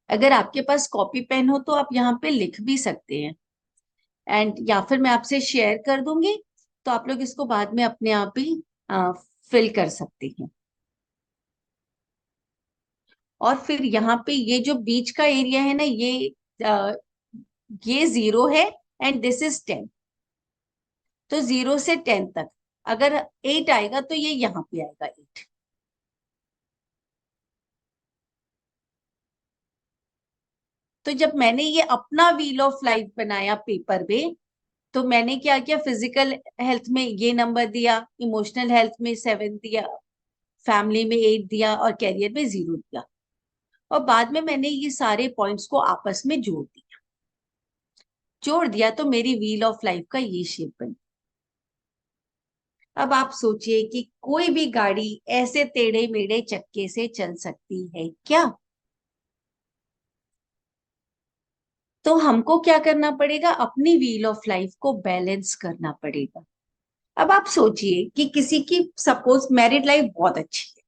अगर आपके पास कॉपी पेन हो तो आप यहाँ पे लिख भी सकते हैं, एंड या फिर मैं आपसे शेयर कर दूंगी, तो आप लोग इसको बाद में अपने आप ही फिल कर सकते हैं। और फिर यहाँ पे ये जो बीच का एरिया है ना, ये 0 है एंड दिस इज 10। तो 0 से 10 तक अगर 8 आएगा तो ये यहाँ पे आएगा 8। तो जब मैंने ये अपना व्हील ऑफ लाइफ बनाया पेपर पे, तो मैंने क्या किया, फिजिकल हेल्थ में ये नंबर दिया, इमोशनल हेल्थ में 7 दिया, फैमिली में 8 दिया और कैरियर में 0 दिया। और बाद में मैंने ये सारे पॉइंट्स को आपस में जोड़ दिया तो मेरी व्हील ऑफ लाइफ का ये शेप बनी। अब आप सोचिए कि कोई भी गाड़ी ऐसे टेढ़े मेढ़े चक्के से चल सकती है क्या? तो हमको क्या करना पड़ेगा, अपनी व्हील ऑफ लाइफ को बैलेंस करना पड़ेगा। अब आप सोचिए कि किसी की सपोज मैरिड लाइफ बहुत अच्छी है,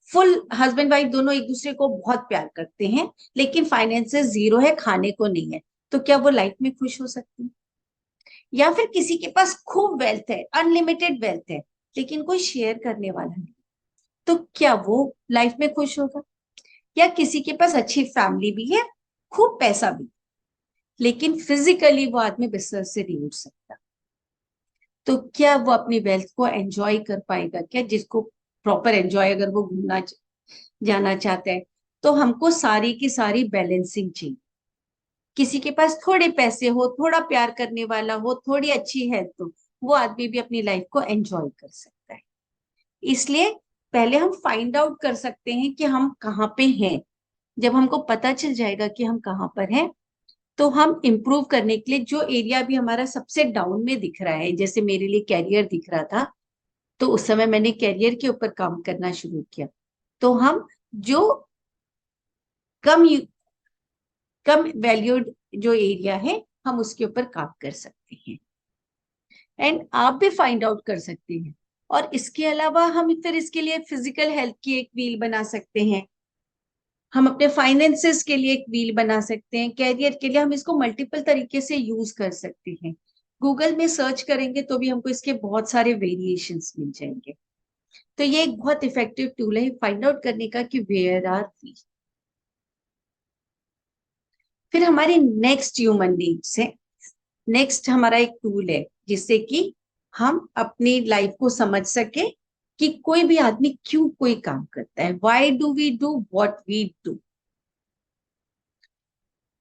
फुल हस्बैंड वाइफ दोनों एक दूसरे को बहुत प्यार करते हैं, लेकिन फाइनेंसेस 0 है, खाने को नहीं है, तो क्या वो लाइफ में खुश हो सकती है? या फिर किसी के पास खूब वेल्थ है, अनलिमिटेड वेल्थ है, लेकिन कोई शेयर करने वाला नहीं, तो क्या वो लाइफ में खुश होगा? या किसी के पास अच्छी फैमिली भी है, खूब पैसा भी, लेकिन फिजिकली वो आदमी बिस्तर से नहीं उठ सकता, तो क्या वो अपनी वेल्थ को एंजॉय कर पाएगा क्या? जिसको प्रॉपर एंजॉय अगर वो घूमना जाना चाहता है, तो हमको सारी की सारी बैलेंसिंग चाहिए। किसी के पास थोड़े पैसे हो, थोड़ा प्यार करने वाला हो, थोड़ी अच्छी हेल्थ हो, वो आदमी भी अपनी लाइफ को एंजॉय कर सकता है। इसलिए पहले हम फाइंड आउट कर सकते हैं कि हम कहाँ पे हैं। जब हमको पता चल जाएगा कि हम कहाँ पर हैं, तो हम इम्प्रूव करने के लिए जो एरिया भी हमारा सबसे डाउन में दिख रहा है, जैसे मेरे लिए कैरियर दिख रहा था, तो उस समय मैंने कैरियर के ऊपर काम करना शुरू किया। तो हम जो कम कम वैल्यूड जो एरिया है, हम उसके ऊपर काम कर सकते हैं, एंड आप भी फाइंड आउट कर सकते हैं। और इसके अलावा हम फिर इसके लिए फिजिकल हेल्थ की एक व्हील बना सकते हैं, हम अपने फाइनेंसेस के लिए एक व्हील बना सकते हैं, कैरियर के लिए हम इसको मल्टीपल तरीके से यूज कर सकते हैं। गूगल में सर्च करेंगे तो भी हमको इसके बहुत सारे वेरिएशंस मिल जाएंगे। तो ये एक बहुत इफेक्टिव टूल है फाइंड आउट करने का कि वेयर आर वी। फिर हमारी नेक्स्ट ह्यूमन नीड्स है। नेक्स्ट हमारा एक टूल है जिससे कि हम अपनी लाइफ को समझ सके कि कोई भी आदमी क्यों कोई काम करता है, why do we do what we do.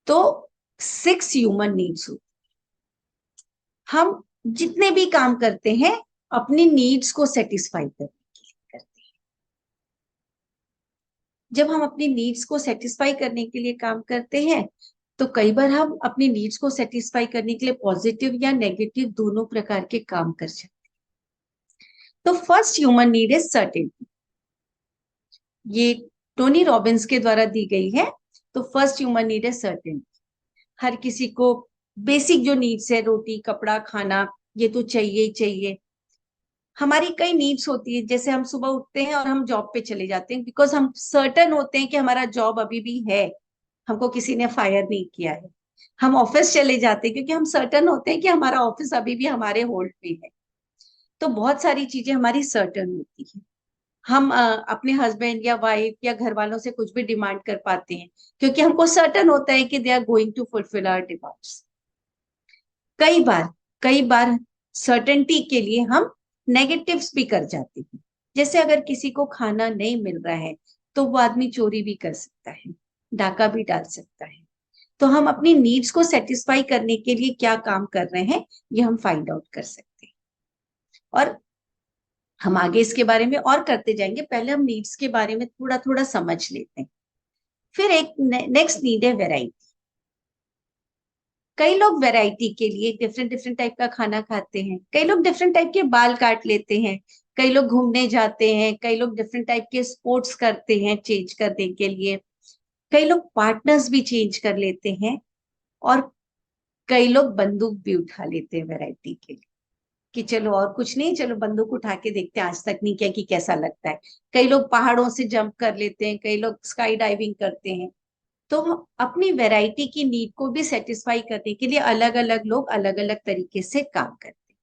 तो 6 ह्यूमन नीड्स होती। हम जितने भी काम करते हैं अपनी नीड्स को सेटिस्फाई करने के लिए करते हैं। जब हम अपनी नीड्स को सेटिस्फाई करने के लिए काम करते हैं, तो कई बार हम अपनी नीड्स को सेटिस्फाई करने के लिए पॉजिटिव या नेगेटिव दोनों प्रकार के काम कर सकते हैं। तो फर्स्ट ह्यूमन नीड है सर्टेनिटी। ये टोनी रॉबिन्स के द्वारा दी गई है। तो फर्स्ट ह्यूमन नीड है सर्टेनिटी। हर किसी को बेसिक जो नीड्स है, रोटी कपड़ा खाना, ये तो चाहिए ही चाहिए। हमारी कई नीड्स होती है, जैसे हम सुबह उठते हैं और हम जॉब पे चले जाते हैं बिकॉज हम सर्टन होते हैं कि हमारा जॉब अभी भी है, हमको किसी ने फायर नहीं किया है। हम ऑफिस चले जाते हैं क्योंकि हम सर्टन होते हैं कि हमारा ऑफिस अभी भी हमारे होल्ड पे है। तो बहुत सारी चीजें हमारी सर्टन होती है। हम अपने हस्बैंड या वाइफ या घर वालों से कुछ भी डिमांड कर पाते हैं क्योंकि हमको सर्टन होता है कि they are going to fulfil our demands. कई बार कई बार सर्टेनिटी के लिए हम नेगेटिव्स भी कर जाते हैं। जैसे अगर किसी को खाना नहीं मिल रहा है तो वो आदमी चोरी भी कर सकता है, डाका भी डाल सकता है। तो हम अपनी नीड्स को सेटिस्फाई करने के लिए क्या काम कर रहे हैं, ये हम फाइंड आउट कर सकते हैं। और हम आगे इसके बारे में और करते जाएंगे, पहले हम नीड्स के बारे में थोड़ा थोड़ा समझ लेते हैं। फिर एक नेक्स्ट नीड है वैरायटी। कई लोग वैरायटी के लिए डिफरेंट डिफरेंट टाइप का खाना खाते हैं, कई लोग डिफरेंट टाइप के बाल काट लेते हैं, कई लोग घूमने जाते हैं, कई लोग डिफरेंट टाइप के स्पोर्ट्स करते हैं चेंज करने के लिए, कई लोग पार्टनर्स भी चेंज कर लेते हैं, और कई लोग बंदूक भी उठा लेते हैं वैरायटी के लिए कि चलो और कुछ नहीं, चलो बंदूक उठा के देखते हैं, आज तक नहीं किया कि कैसा लगता है। कई लोग पहाड़ों से जंप कर लेते हैं, कई लोग स्काई डाइविंग करते हैं। तो अपनी वैरायटी की नीड को भी सेटिस्फाई करने के लिए अलग अलग लोग अलग अलग तरीके से काम करते हैं।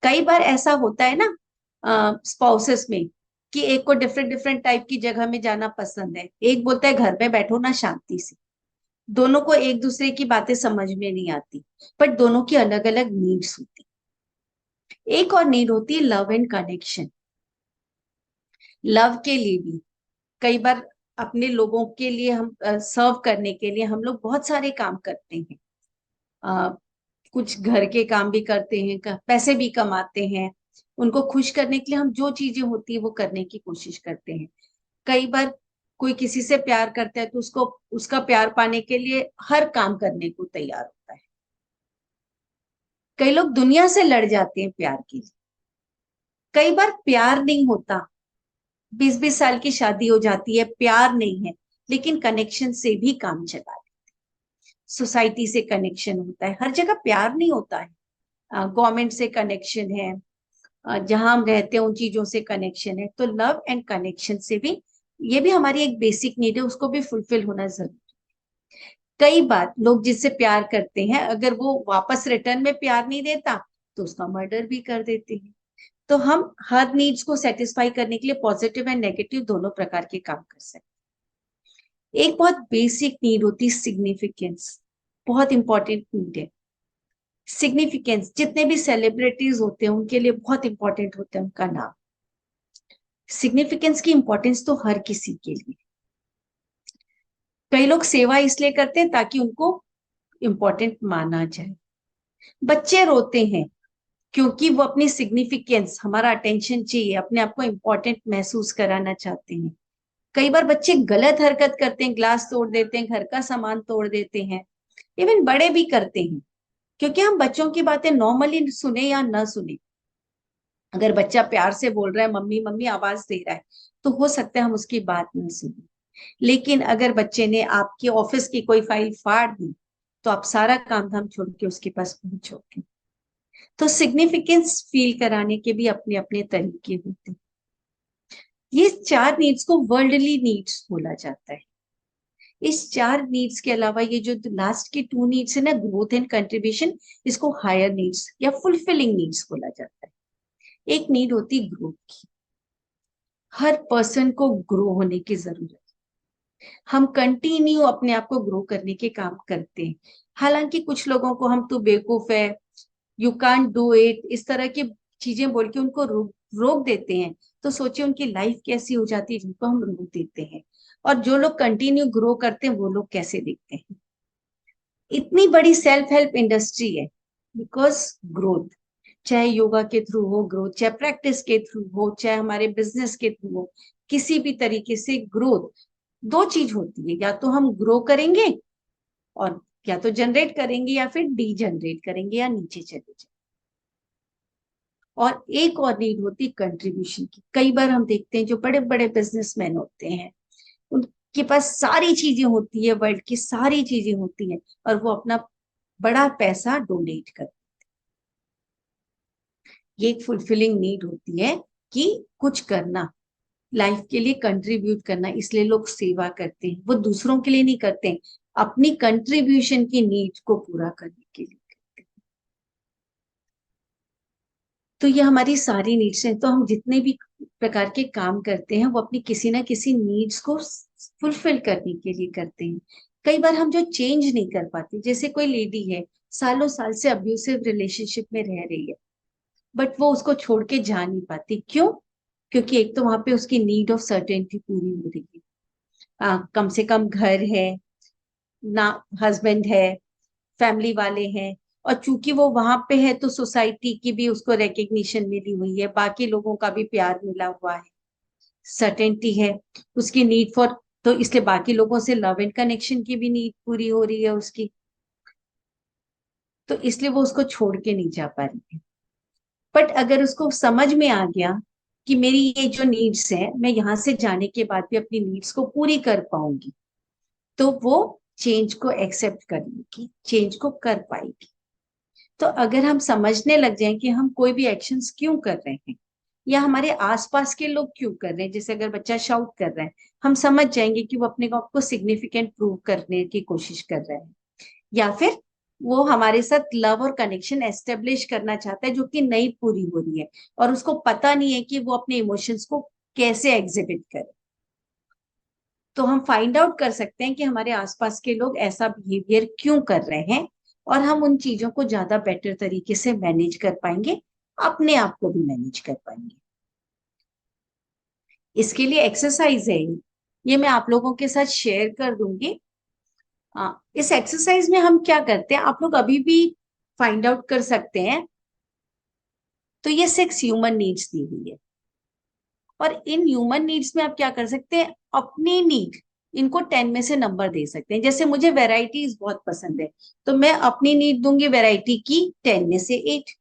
कई बार ऐसा होता है ना स्पाउसेस में कि एक को डिफरेंट डिफरेंट टाइप की जगह में जाना पसंद है, एक बोलता है घर में बैठो ना शांति से। दोनों को एक दूसरे की बातें समझ में नहीं आती, बट दोनों की अलग अलग नीड्स होती। एक और नीड होती है लव एंड कनेक्शन। लव के लिए भी कई बार अपने लोगों के लिए हम सर्व करने के लिए हम लोग बहुत सारे काम करते हैं। कुछ घर के काम भी करते हैं, पैसे भी कमाते हैं। उनको खुश करने के लिए हम जो चीजें होती है वो करने की कोशिश करते हैं। कई बार कोई किसी से प्यार करता है तो उसको उसका प्यार पाने के लिए हर काम करने को तैयार होता है। कई लोग दुनिया से लड़ जाते हैं प्यार के लिए। कई बार प्यार नहीं होता, 20-20 साल की शादी हो जाती है, प्यार नहीं है, लेकिन कनेक्शन से भी काम चला है। सोसाइटी से कनेक्शन होता है, हर जगह प्यार नहीं होता है। गवर्नमेंट से कनेक्शन है, जहां हम रहते हैं उन चीजों से कनेक्शन है। तो लव एंड कनेक्शन से भी, ये भी हमारी एक बेसिक नीड है, उसको भी फुलफिल होना जरूरी। कई बार लोग जिससे प्यार करते हैं अगर वो वापस रिटर्न में प्यार नहीं देता तो उसका मर्डर भी कर देते हैं। तो हम हर नीड्स को सेटिस्फाई करने के लिए पॉजिटिव एंड नेगेटिव दोनों प्रकार के काम कर सकते हैं। एक बहुत बेसिक नीड होती है सिग्निफिकेंस, बहुत इंपॉर्टेंट नीड है। सिग्निफिकेंस, जितने भी सेलिब्रिटीज होते हैं उनके लिए बहुत इंपॉर्टेंट होता है उनका नाम। सिग्निफिकेंस की इंपॉर्टेंस तो हर किसी के लिए। कई लोग सेवा इसलिए करते हैं ताकि उनको इंपॉर्टेंट माना जाए। बच्चे रोते हैं क्योंकि वो अपनी सिग्निफिकेंस, हमारा अटेंशन चाहिए, अपने आप को इंपॉर्टेंट महसूस कराना चाहते हैं। कई बार बच्चे गलत हरकत करते हैं, ग्लास तोड़ देते हैं, घर का सामान तोड़ देते हैं, इवन बड़े भी करते हैं। क्योंकि हम बच्चों की बातें नॉर्मली सुने या ना सुने, अगर बच्चा प्यार से बोल रहा है मम्मी मम्मी आवाज दे रहा है तो हो सकता है हम उसकी बात नहीं सुने। लेकिन अगर बच्चे ने आपके ऑफिस की कोई फाइल फाड़ दी तो आप सारा काम धाम छोड़ के उसके पास पहुंचोगे। तो सिग्निफिकेंस फील कराने के भी अपने अपने तरीके होते हैं। ये 4 नीड्स को वर्ल्डली नीड्स बोला जाता है। इस 4 नीड्स के अलावा ये जो लास्ट की 2 नीड्स है ना, ग्रोथ एंड कंट्रीब्यूशन, इसको हायर नीड्स या फुलफिलिंग नीड्स बोला जाता है। एक नीड होती ग्रोथ की। हर पर्सन को ग्रो होने की जरूरत है। हम कंटिन्यू अपने आप को ग्रो करने के काम करते हैं। हालांकि कुछ लोगों को हम तो बेवकूफ है, यू कांट डू इट, इस तरह की चीजें बोल के उनको रोक देते हैं। तो सोचिए उनकी लाइफ कैसी हो जाती है जिनको हम रोक देते हैं। और जो लोग कंटिन्यू ग्रो करते हैं वो लोग कैसे दिखते हैं। इतनी बड़ी सेल्फ हेल्प इंडस्ट्री है बिकॉज ग्रोथ, चाहे योगा के थ्रू हो ग्रोथ, चाहे प्रैक्टिस के थ्रू हो, चाहे हमारे बिजनेस के थ्रू हो, किसी भी तरीके से ग्रोथ। 2 चीज होती है, या तो हम ग्रो करेंगे और या तो जनरेट करेंगे या फिर डी जनरेट करेंगे या नीचे चले जाएंगे। और एक और नीड होती कंट्रीब्यूशन की। कई बार हम देखते हैं जो बड़े बड़े बिजनेसमैन होते हैं, उनके पास सारी चीजें होती है, वर्ल्ड की सारी चीजें होती हैं, और वो अपना बड़ा पैसा डोनेट कर, ये एक फुलफिलिंग नीड होती है कि कुछ करना, लाइफ के लिए कंट्रीब्यूट करना। इसलिए लोग सेवा करते हैं, वो दूसरों के लिए नहीं करते हैं, अपनी कंट्रीब्यूशन की नीड को पूरा करने के लिए करते हैं। तो ये हमारी सारी नीड्स हैं। तो हम जितने भी प्रकार के काम करते हैं वो अपनी किसी ना किसी नीड्स को फुलफिल करने के लिए करते हैं। कई बार हम जो चेंज नहीं कर पाते, जैसे कोई लेडी है सालों साल से अब्यूसिव रिलेशनशिप में रह रही है, बट वो उसको छोड़ के जा नहीं पाती। क्यों? क्योंकि एक तो वहां पे उसकी नीड ऑफ सर्टेनिटी पूरी हो रही है, कम से कम घर है ना, हस्बैंड है, फैमिली वाले हैं, और चूंकि वो वहां पे है तो सोसाइटी की भी उसको रिकग्निशन मिली हुई है, बाकी लोगों का भी प्यार मिला हुआ है, सर्टेनिटी है, उसकी नीड फॉर, तो इसलिए बाकी लोगों से लव एंड कनेक्शन की भी नीड पूरी हो रही है उसकी, तो इसलिए वो उसको छोड़ के नहीं जा पा रही है। बट अगर उसको समझ में आ गया कि मेरी ये जो नीड्स है, मैं यहाँ से जाने के बाद भी अपनी नीड्स को पूरी कर पाऊंगी, तो वो चेंज को एक्सेप्ट करेगी, चेंज को कर पाएगी। तो अगर हम समझने लग जाएं कि हम कोई भी एक्शंस क्यों कर रहे हैं, या हमारे आसपास के लोग क्यों कर रहे हैं, जैसे अगर बच्चा शाउट कर रहा है, हम समझ जाएंगे कि वो अपने आप को सिग्निफिकेंट प्रूव करने की कोशिश कर रहा है, या फिर वो हमारे साथ लव और कनेक्शन एस्टेब्लिश करना चाहता है जो कि नहीं पूरी हो रही है, और उसको पता नहीं है कि वो अपने इमोशंस को कैसे एग्जिबिट करे। तो हम फाइंड आउट कर सकते हैं कि हमारे आसपास के लोग ऐसा बिहेवियर क्यों कर रहे हैं, और हम उन चीजों को ज्यादा बेटर तरीके से मैनेज कर पाएंगे, अपने आप को भी मैनेज कर पाएंगे। इसके लिए एक्सरसाइज है, ये मैं आप लोगों के साथ शेयर कर दूंगी। इस एक्सरसाइज में हम क्या करते हैं, आप लोग अभी भी फाइंड आउट कर सकते हैं। तो ये 6 ह्यूमन नीड्स दी हुई है, और इन ह्यूमन नीड्स में आप क्या कर सकते हैं, अपनी नीड, इनको 10 में से नंबर दे सकते हैं। जैसे मुझे वेराइटीज बहुत पसंद है, तो मैं अपनी नीड दूंगी वैरायटी की 10 में से 8।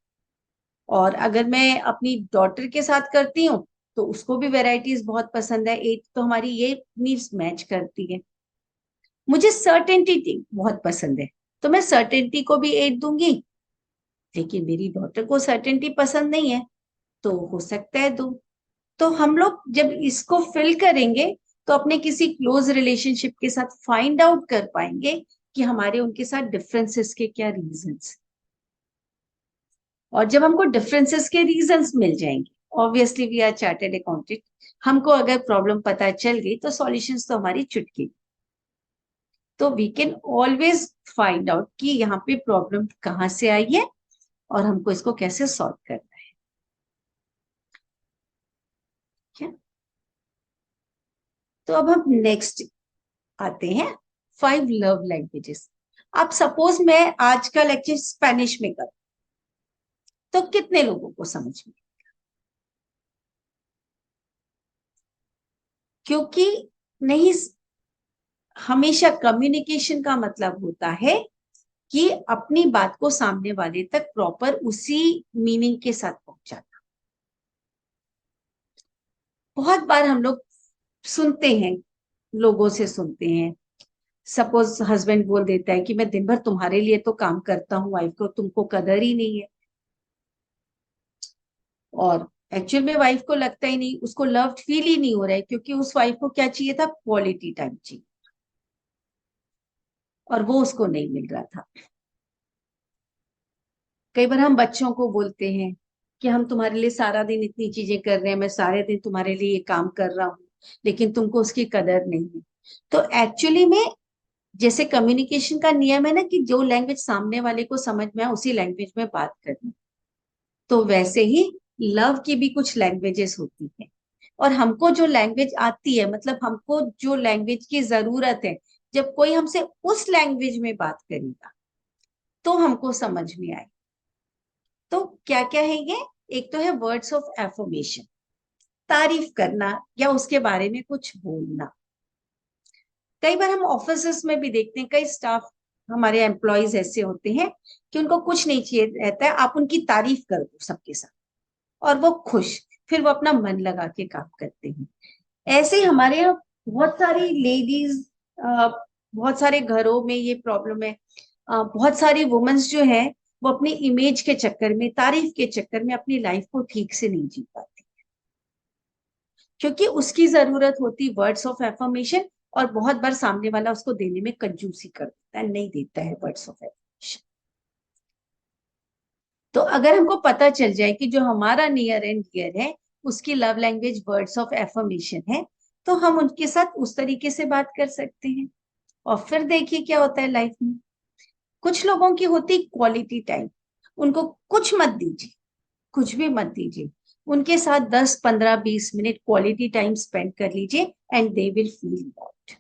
और अगर मैं अपनी डॉटर के साथ करती हूँ तो उसको भी वेराइटीज बहुत पसंद है, 8, तो हमारी ये नीड्स मैच करती है। मुझे सर्टेनिटी बहुत पसंद है, तो मैं सर्टेनिटी को भी 8 दूंगी, लेकिन मेरी डॉटर को सर्टेनिटी पसंद नहीं है, तो हो सकता है 2। तो हम लोग जब इसको फिल करेंगे तो अपने किसी क्लोज रिलेशनशिप के साथ फाइंड आउट कर पाएंगे कि हमारे उनके साथ डिफरेंसेस के क्या रीजंस, और जब हमको डिफरेंसेस के रीजंस मिल जाएंगे, obviously we are chartered accountant, हमको अगर प्रॉब्लम पता चल गई तो सॉल्यूशंस तो हमारी चुटकी। तो we can always find out कि यहाँ पे प्रॉब्लम कहाँ से आई है और हमको इसको कैसे सॉल्व करना है। क्या? तो अब हम नेक्स्ट आते हैं, 5 लव लैंग्वेजेस। अब सपोज मैं आज का लेक्चर स्पेनिश में करूं, तो कितने लोगों को समझ में? क्योंकि नहीं, हमेशा कम्युनिकेशन का मतलब होता है कि अपनी बात को सामने वाले तक प्रॉपर उसी मीनिंग के साथ पहुंचाना। बहुत बार हम लोग सुनते हैं, लोगों से सुनते हैं, सपोज हस्बैंड बोल देता है कि मैं दिन भर तुम्हारे लिए तो काम करता हूँ, वाइफ को तुमको कदर ही नहीं है। और एक्चुअल में वाइफ को लगता ही नहीं, उसको लव्ड फील ही नहीं हो रहा है, क्योंकि उस वाइफ को क्या चाहिए था, क्वालिटी टाइम चाहिए, और वो उसको नहीं मिल रहा था। कई बार हम बच्चों को बोलते हैं कि हम तुम्हारे लिए सारा दिन इतनी चीजें कर रहे हैं, मैं सारे दिन तुम्हारे लिए ये काम कर रहा हूँ, लेकिन तुमको उसकी कदर नहीं है। तो एक्चुअली में जैसे कम्युनिकेशन का नियम है ना कि जो लैंग्वेज सामने वाले को समझ में आए उसी लैंग्वेज में बात करनी, तो वैसे ही लव की भी कुछ लैंग्वेजेस होती है। और हमको जो लैंग्वेज आती है, मतलब हमको जो लैंग्वेज की जरूरत है, जब कोई हमसे उस लैंग्वेज में बात करेगा तो हमको समझ में आए। तो क्या क्या है ये? एक तो है वर्ड्स ऑफ एफर्मेशन, तारीफ करना या उसके बारे में कुछ बोलना। कई बार हम ऑफिस में भी देखते हैं, कई स्टाफ हमारे एम्प्लॉयज ऐसे होते हैं कि उनको कुछ नहीं चाहिए रहता है, आप उनकी तारीफ कर दो सबके साथ, और वो खुश, फिर वो अपना मन लगा के काम करते हैं। ऐसे ही हमारे यहाँ बहुत सारी लेडीज, बहुत सारे घरों में ये प्रॉब्लम है। बहुत सारी वुमेन्स जो है वो अपनी इमेज के चक्कर में, तारीफ के चक्कर में अपनी लाइफ को ठीक से नहीं जी पाती, क्योंकि उसकी जरूरत होती वर्ड्स ऑफ एफर्मेशन, और बहुत बार सामने वाला उसको देने में कंजूसी कर देता है, नहीं देता है वर्ड्स ऑफ एफर्मेशन। तो अगर हमको पता चल जाए कि जो हमारा नियर एंड डियर है उसकी love language words of affirmation है, तो हम उनके साथ उस तरीके से बात कर सकते हैं। और फिर देखिए क्या होता है लाइफ में। कुछ लोगों की होती क्वालिटी टाइम, उनको कुछ मत दीजिए, कुछ भी मत दीजिए, उनके साथ 10, 15, 20 मिनट क्वालिटी टाइम स्पेंड कर लीजिए and they will feel loved.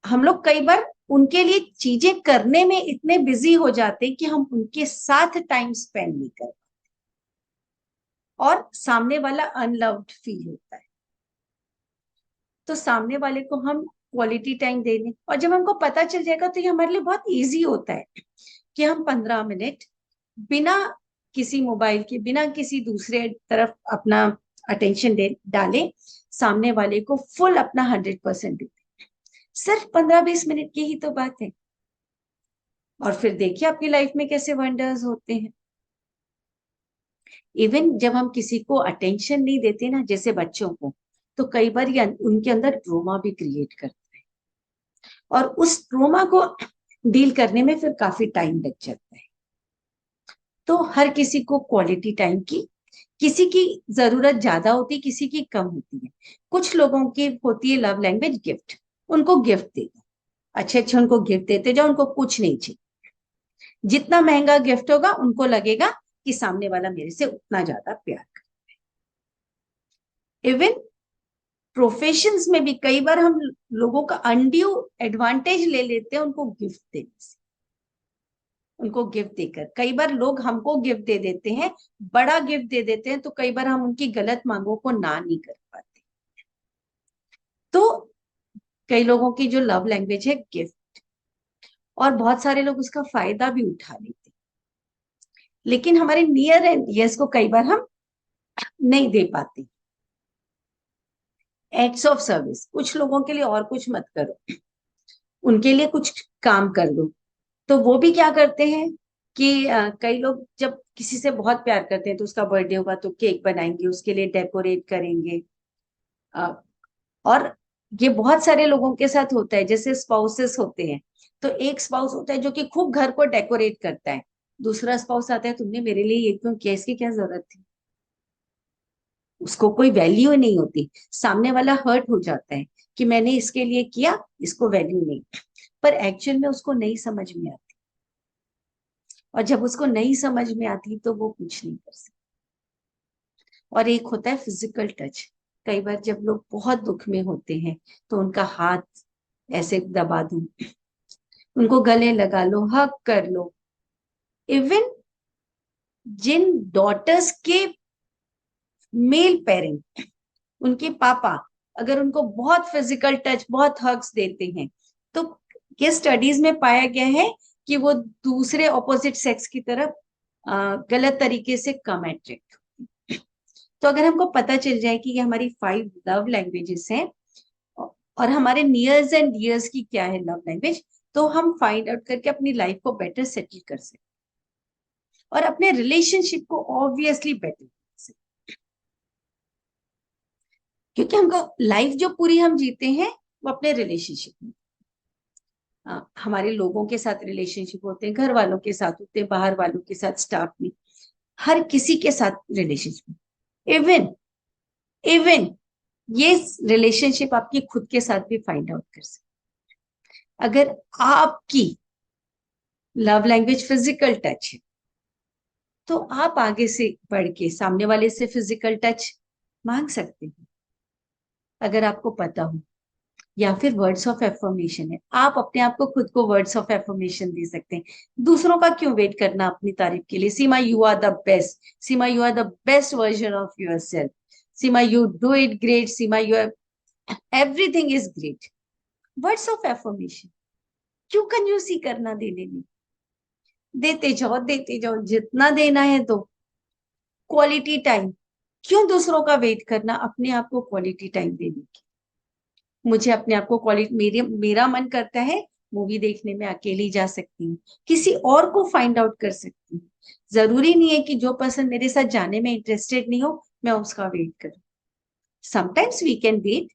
हम लोग कई बार उनके लिए चीजें करने में इतने बिजी हो जाते हैं कि हम उनके साथ टाइम स्पेंड नहीं कर पाते, और सामने वाला अनलव्ड फील होता है। तो सामने वाले को हम क्वालिटी टाइम दे दें, और जब हमको पता चल जाएगा तो ये हमारे लिए बहुत इजी होता है कि हम 15 मिनट बिना किसी मोबाइल के, बिना किसी दूसरे तरफ अपना अटेंशन डालें, सामने वाले को फुल अपना 100% दें। सिर्फ 15-20 मिनट की ही तो बात है, और फिर देखिए आपकी लाइफ में कैसे वंडर्स होते हैं। इवन जब हम किसी को अटेंशन नहीं देते ना, जैसे बच्चों को, तो कई बार ये उनके अंदर ट्रोमा भी क्रिएट करता है, और उस ट्रोमा को डील करने में फिर काफी टाइम लग जाता है। तो हर किसी को क्वालिटी टाइम की, किसी की जरूरत ज्यादा होती है, किसी की कम होती है। कुछ लोगों की होती है लव लैंग्वेज गिफ्ट, उनको गिफ्ट दे दो, अच्छे अच्छे उनको गिफ्ट देते जाओ, उनको कुछ नहीं चाहिए। जितना महंगा गिफ्ट होगा उनको लगेगा कि सामने वाला मेरे से उतना ज्यादा प्यार करता है। इवन प्रोफेशंस में भी कई बार हम लोगों का अनड्यू एडवांटेज ले लेते हैं उनको गिफ्ट देने से, उनको गिफ्ट देकर। कई बार लोग हमको गिफ्ट दे देते हैं, बड़ा गिफ्ट दे देते हैं, तो कई बार हम उनकी गलत मांगों को ना नहीं कर पाते। तो कई लोगों की जो लव लैंग्वेज है गिफ्ट, और बहुत सारे लोग उसका फायदा भी उठा लेते हैं, लेकिन हमारे नियर एंड डियर्स को कई बार हम नहीं दे पाते। एक्ट्स ऑफ सर्विस, कुछ लोगों के लिए और कुछ मत करो, उनके लिए कुछ काम कर दो। तो वो भी क्या करते हैं कि कई लोग जब किसी से बहुत प्यार करते हैं तो उसका बर्थडे होगा तो केक बनाएंगे, उसके लिए डेकोरेट करेंगे। और ये बहुत सारे लोगों के साथ होता है, जैसे स्पाउसेस होते हैं, तो एक स्पाउस होता है जो कि खूब घर को डेकोरेट करता है, दूसरा स्पाउस आता है, तुमने मेरे लिए ये क्यों किया, इसकी क्या जरूरत थी। उसको कोई वैल्यू नहीं होती, सामने वाला हर्ट हो जाता है कि मैंने इसके लिए किया, इसको वैल्यू नहीं, पर एक्चुअल में उसको नहीं समझ में आती, और जब उसको नहीं समझ में आती तो वो कुछ नहीं कर सकती। और एक होता है फिजिकल टच। कई बार जब लोग बहुत दुख में होते हैं तो उनका हाथ ऐसे दबा दो, उनको गले लगा लो, हक कर लो। इवन जिन डॉटर्स के मेल पेरेंट, उनके पापा अगर उनको बहुत फिजिकल टच, बहुत हग्स देते हैं, तो ये स्टडीज में पाया गया है कि वो दूसरे ऑपोजिट सेक्स की तरफ गलत तरीके से कम अट्रैक्ट। तो अगर हमको पता चल जाए कि ये हमारी 5 लव लैंग्वेजेस हैं, और हमारे नियर्स एंड डियर्स की क्या है लव लैंग्वेज, तो हम फाइंड आउट करके अपनी लाइफ को बेटर सेटल कर सकते और अपने रिलेशनशिप को ऑब्वियसली बेटर कर सकते। क्योंकि हमको लाइफ जो पूरी हम जीते हैं वो अपने रिलेशनशिप में, हमारे लोगों के साथ रिलेशनशिप होते हैं, घर वालों के साथ होते हैं, बाहर वालों के साथ, स्टाफ में, हर किसी के साथ रिलेशनशिप। इवन इवन ये रिलेशनशिप आपकी खुद के साथ भी फाइंड आउट कर सकते। अगर आपकी लव लैंग्वेज फिजिकल टच है तो आप आगे से बढ़ के सामने वाले से फिजिकल टच मांग सकते हैं, अगर आपको पता हो। या फिर वर्ड्स ऑफ एफर्मेशन है, आप अपने आप को खुद को वर्ड्स ऑफ एफर्मेशन दे सकते हैं। दूसरों का क्यों वेट करना अपनी तारीफ के लिए। Seema, you are the best. Seema, you are the best version of your self. Seema, you do it great. Seema, you are everything is great. Words of affirmation, क्यों कंजूसी करना देने में। देते जाओ जितना देना है। तो क्वालिटी टाइम, क्यों दूसरों का वेट करना, अपने आप को क्वालिटी टाइम देने की। मुझे अपने आप को क्वालिटी, मेरा मन करता है मूवी देखने में अकेली जा सकती हूँ, किसी और को फाइंड आउट कर सकती हूँ। जरूरी नहीं है कि जो पर्सन मेरे साथ जाने में इंटरेस्टेड नहीं हो मैं उसका वेट करूं। Sometimes we can wait,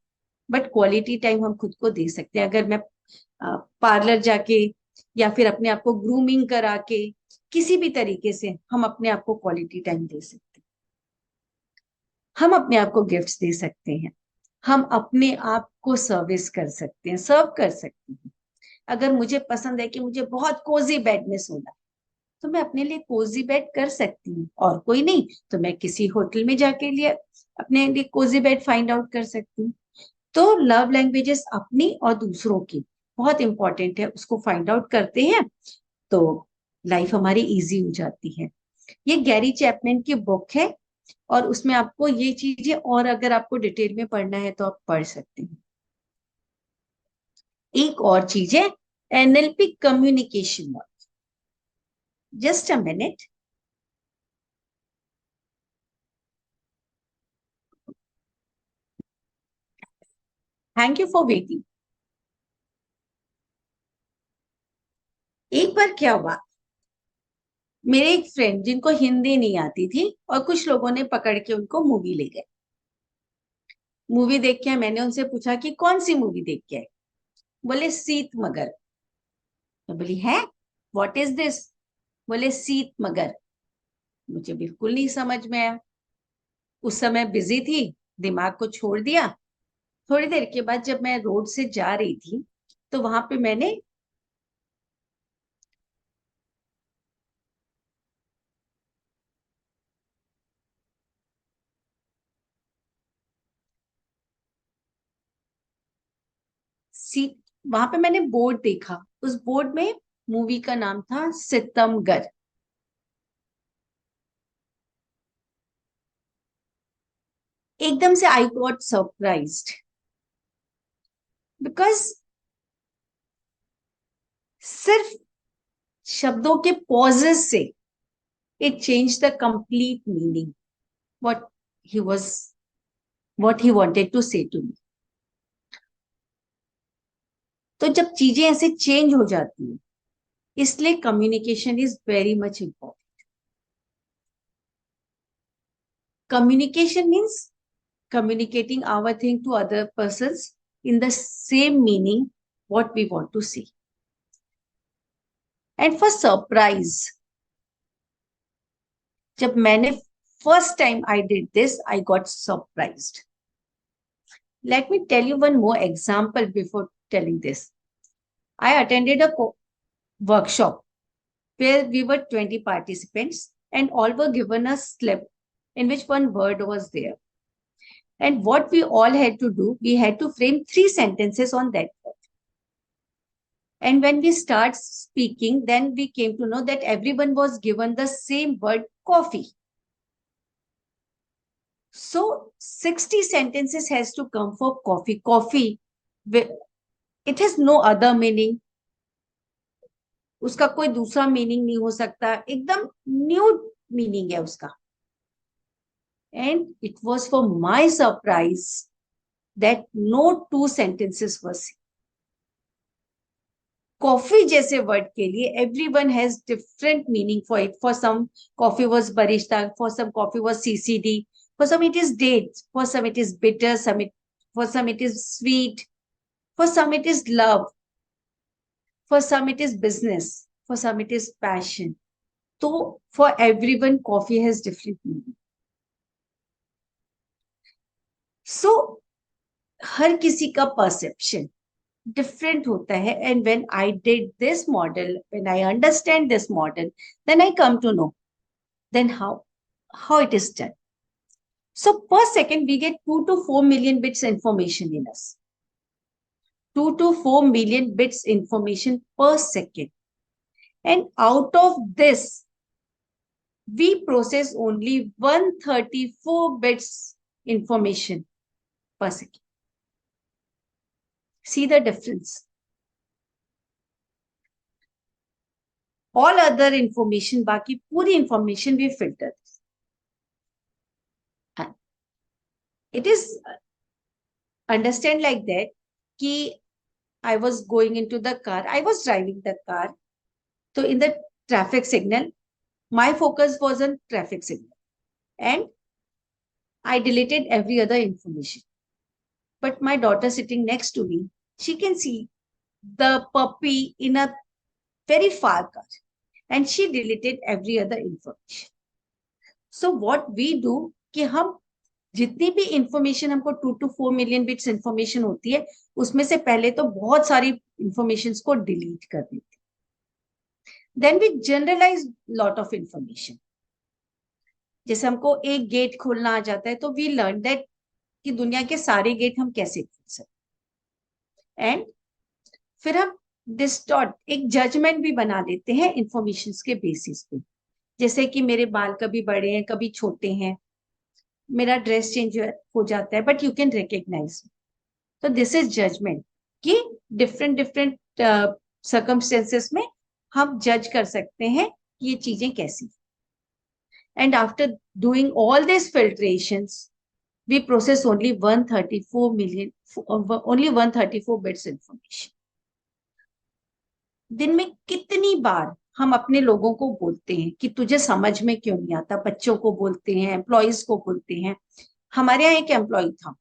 but quality time हम खुद को दे सकते हैं। अगर मैं पार्लर जाके या फिर अपने आप को ग्रूमिंग करा के किसी भी तरीके से हम अपने आप को क्वालिटी टाइम दे सकते हैं। हम अपने आप को गिफ्ट्स दे सकते हैं, हम अपने आप को सर्विस कर सकते हैं, सर्व कर सकते हैं। अगर मुझे पसंद है कि मुझे बहुत कोजी बेड में सोना, तो मैं अपने लिए कोजी बेड कर सकती हूँ, और कोई नहीं तो मैं किसी होटल में जाके लिए अपने लिए कोजी बेड फाइंड आउट कर सकती हूँ। तो लव लैंग्वेजेस अपनी और दूसरों की बहुत इंपॉर्टेंट है, उसको फाइंड आउट करते हैं तो लाइफ हमारी इजी हो जाती है। ये गैरी चैपमैन की बुक है, और उसमें आपको ये चीजें, और अगर आपको डिटेल में पढ़ना है तो आप पढ़ सकते हैं। एक और चीज है NLP communication model. Just a minute. Thank you for waiting. एक बार क्या हुआ, मेरे एक फ्रेंड जिनको हिंदी नहीं आती थी, और कुछ लोगों ने पकड़ के उनको मूवी ले गए। मूवी देख के मैंने उनसे पूछा कि कौन सी मूवी देख के आए। बोले सीत मगर। मैं बोली है, व्हाट इज दिस। बोले सीत मगर। मुझे बिल्कुल नहीं समझ में आया, उस समय बिजी थी, दिमाग को छोड़ दिया। थोड़ी देर के बाद जब मैं रोड से जा रही थी तो वहां पे मैंने सीट वहां पे मैंने बोर्ड देखा, उस बोर्ड में मूवी का नाम था सितमगर। एकदम से आई गॉट सरप्राइज्ड, बिकॉज सिर्फ शब्दों के पॉजेस से it change the complete meaning, what he was what he wanted to say to me. तो जब चीजें ऐसे चेंज हो जाती है, इसलिए communication is very much important. Communication means communicating our thing to other persons in the same meaning what we want to see. And for surprise, जब मैंने first time I did this, I got surprised. Let me tell you one more example before telling this. I attended a workshop where we were 20 participants and all were given a slip in which one word was there. And what we all had to do, we had to frame 3 sentences on that word. And when we start speaking, then we came to know that everyone was given the same word, coffee. So 60 sentences has to come for coffee. Coffee, it has no other meaning. उसका कोई दूसरा meaning नहीं हो सकता, एकदम new meaning है उसका. And it was for my surprise that no 2 sentences were same. Coffee जैसे वर्ड के लिए everyone has different meaning for it. For some, coffee was barista. For some, coffee was CCD. For some, it is date. For some, it is bitter. For some, it is sweet. For some, it is love. For some, it is business. For some, it is passion. So, for everyone, coffee has different meaning. So, हर किसी का perception different hota hai, and when I did this model, when I understand this model, then I come to know then how it is done. So per second we get 2 to 4 million bits information in us. 2 to 4 million bits information per second, and out of this we process only 134 bits information per second. See the difference. All other information, बाकी पूरी information भी filter. It is understand like that कि I was going into the car, I was driving the car. So in the traffic signal, my focus was on traffic signal and I deleted every other information. But my daughter sitting next to me, she can see the puppy in a very far car and she deleted every other information. So what we do कि हम जितनी भी information हमको 2 to 4 million bits information होती है, उसमें से पहले तो बहुत सारी इंफॉर्मेशन को डिलीट कर देते हैं. Then we generalize lot of information. जैसे हमको एक गेट खोलना आ जाता है तो we learn that कि दुनिया के सारे गेट हम कैसे खोल सकते हैं. एंड फिर हम डिस्टॉर्ट एक जजमेंट भी बना देते हैं इंफॉर्मेशन के बेसिस पे. जैसे कि मेरे बाल कभी बड़े हैं, कभी छोटे हैं, मेरा ड्रेस चेंज हो जाता है, बट यू कैन रिकग्नाइज. तो दिस इज जजमेंट कि डिफरेंट डिफरेंट सर्कमस्टेंसेस में हम जज कर सकते हैं कि ये चीजें कैसी. And after doing all this filtrations we process only 134 million, only 134 bits information. दिन में कितनी बार हम अपने लोगों को बोलते हैं कि तुझे समझ में क्यों नहीं आता. बच्चों को बोलते हैं, एम्प्लॉयज को बोलते हैं. हमारे यहाँ एक एम्प्लॉय था,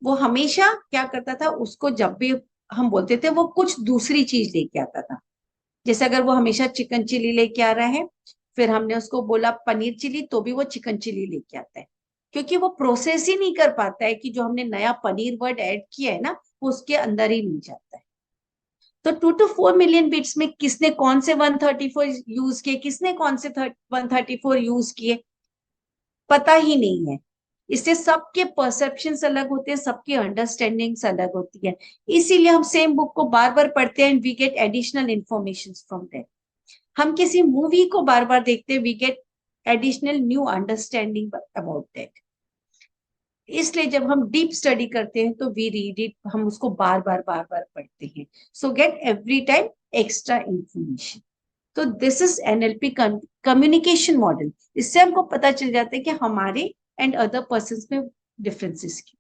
वो हमेशा क्या करता था, उसको जब भी हम बोलते थे वो कुछ दूसरी चीज लेके आता था. जैसे अगर वो हमेशा चिकन चिली लेके आ रहा है, फिर हमने उसको बोला पनीर चिली, तो भी वो चिकन चिली लेके आता है, क्योंकि वो प्रोसेस ही नहीं कर पाता है कि जो हमने नया पनीर वर्ड ऐड किया है ना, वो उसके अंदर ही नहीं जाता है. तो 2 to 4 मिलियन बिट्स में किसने कौन से 134 यूज किए, किसने कौन से 134 यूज किए, पता ही नहीं है. इससे सबके परसेप्शंस अलग होते हैं, सबकी अंडरस्टैंडिंग्स अलग होती है. इसीलिए हम सेम बुक को बार बार पढ़ते हैं, we get additional information from that. हम किसी मूवी को बार बार देखते हैं, we get additional new understanding about that. इसलिए जब हम डीप स्टडी करते हैं तो वी रीड इट, हम उसको बार बार पढ़ते हैं. So get every time extra information. तो this is NLP communication model. इससे हमको पता चल जाता है कि हमारे एंड अदर पर्सन्स में डिफरेंसेस की.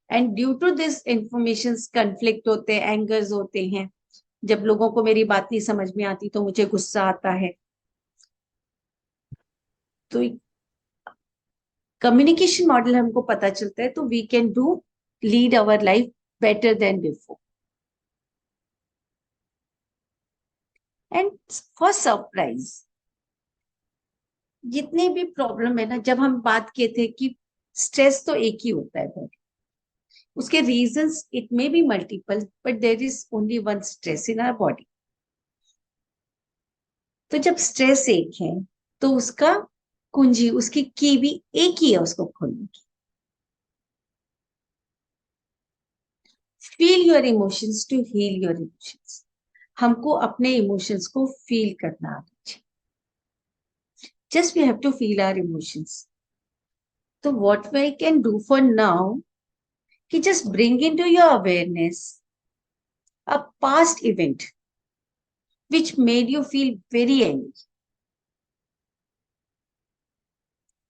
And due to this information conflict होते हैं, एंगर्स होते हैं. जब लोगों को मेरी बात नहीं समझ में आती तो मुझे गुस्सा आता है. तो कम्युनिकेशन मॉडल हमको पता चलता है तो we can do lead our life better than before. And for surprise, जितने भी प्रॉब्लम है ना, जब हम बात किए थे कि स्ट्रेस तो एक ही होता है बॉडी, उसके reasons it may be multiple, but there is only one stress in our body. तो जब स्ट्रेस एक है तो उसका कुंजी, उसकी की भी एक ही है उसको खोलने की. Feel your emotions to heal your emotions. हमको अपने इमोशंस को फील करना आना चाहिए. Just we have to feel our emotions. तो what we can do for now कि just bring into your awareness a past event which made you feel very angry.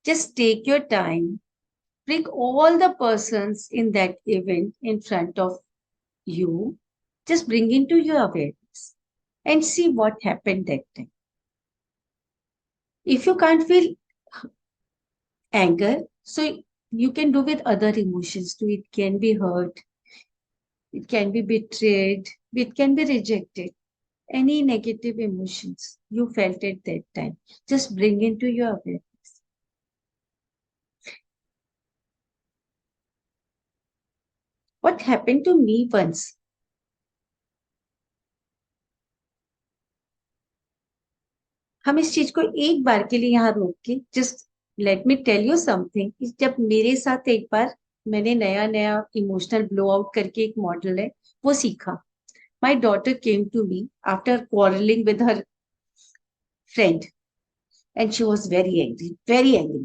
Just take your time, bring all the persons in that event in front of you, just bring into your awareness and see what happened that time. If you can't feel anger, so you can do with other emotions too. It can be hurt, it can be betrayed, it can be rejected. Any negative emotions you felt at that time, just bring into your awareness. What happened to me once? हम इस चीज को एक बार के लिए यहाँ रोक के just let me tell you something. जब मेरे साथ एक बार मैंने नया नया इमोशनल ब्लो आउट करके एक मॉडल है वो सीखा. My daughter came to me after quarreling with her friend and she was very angry, very angry.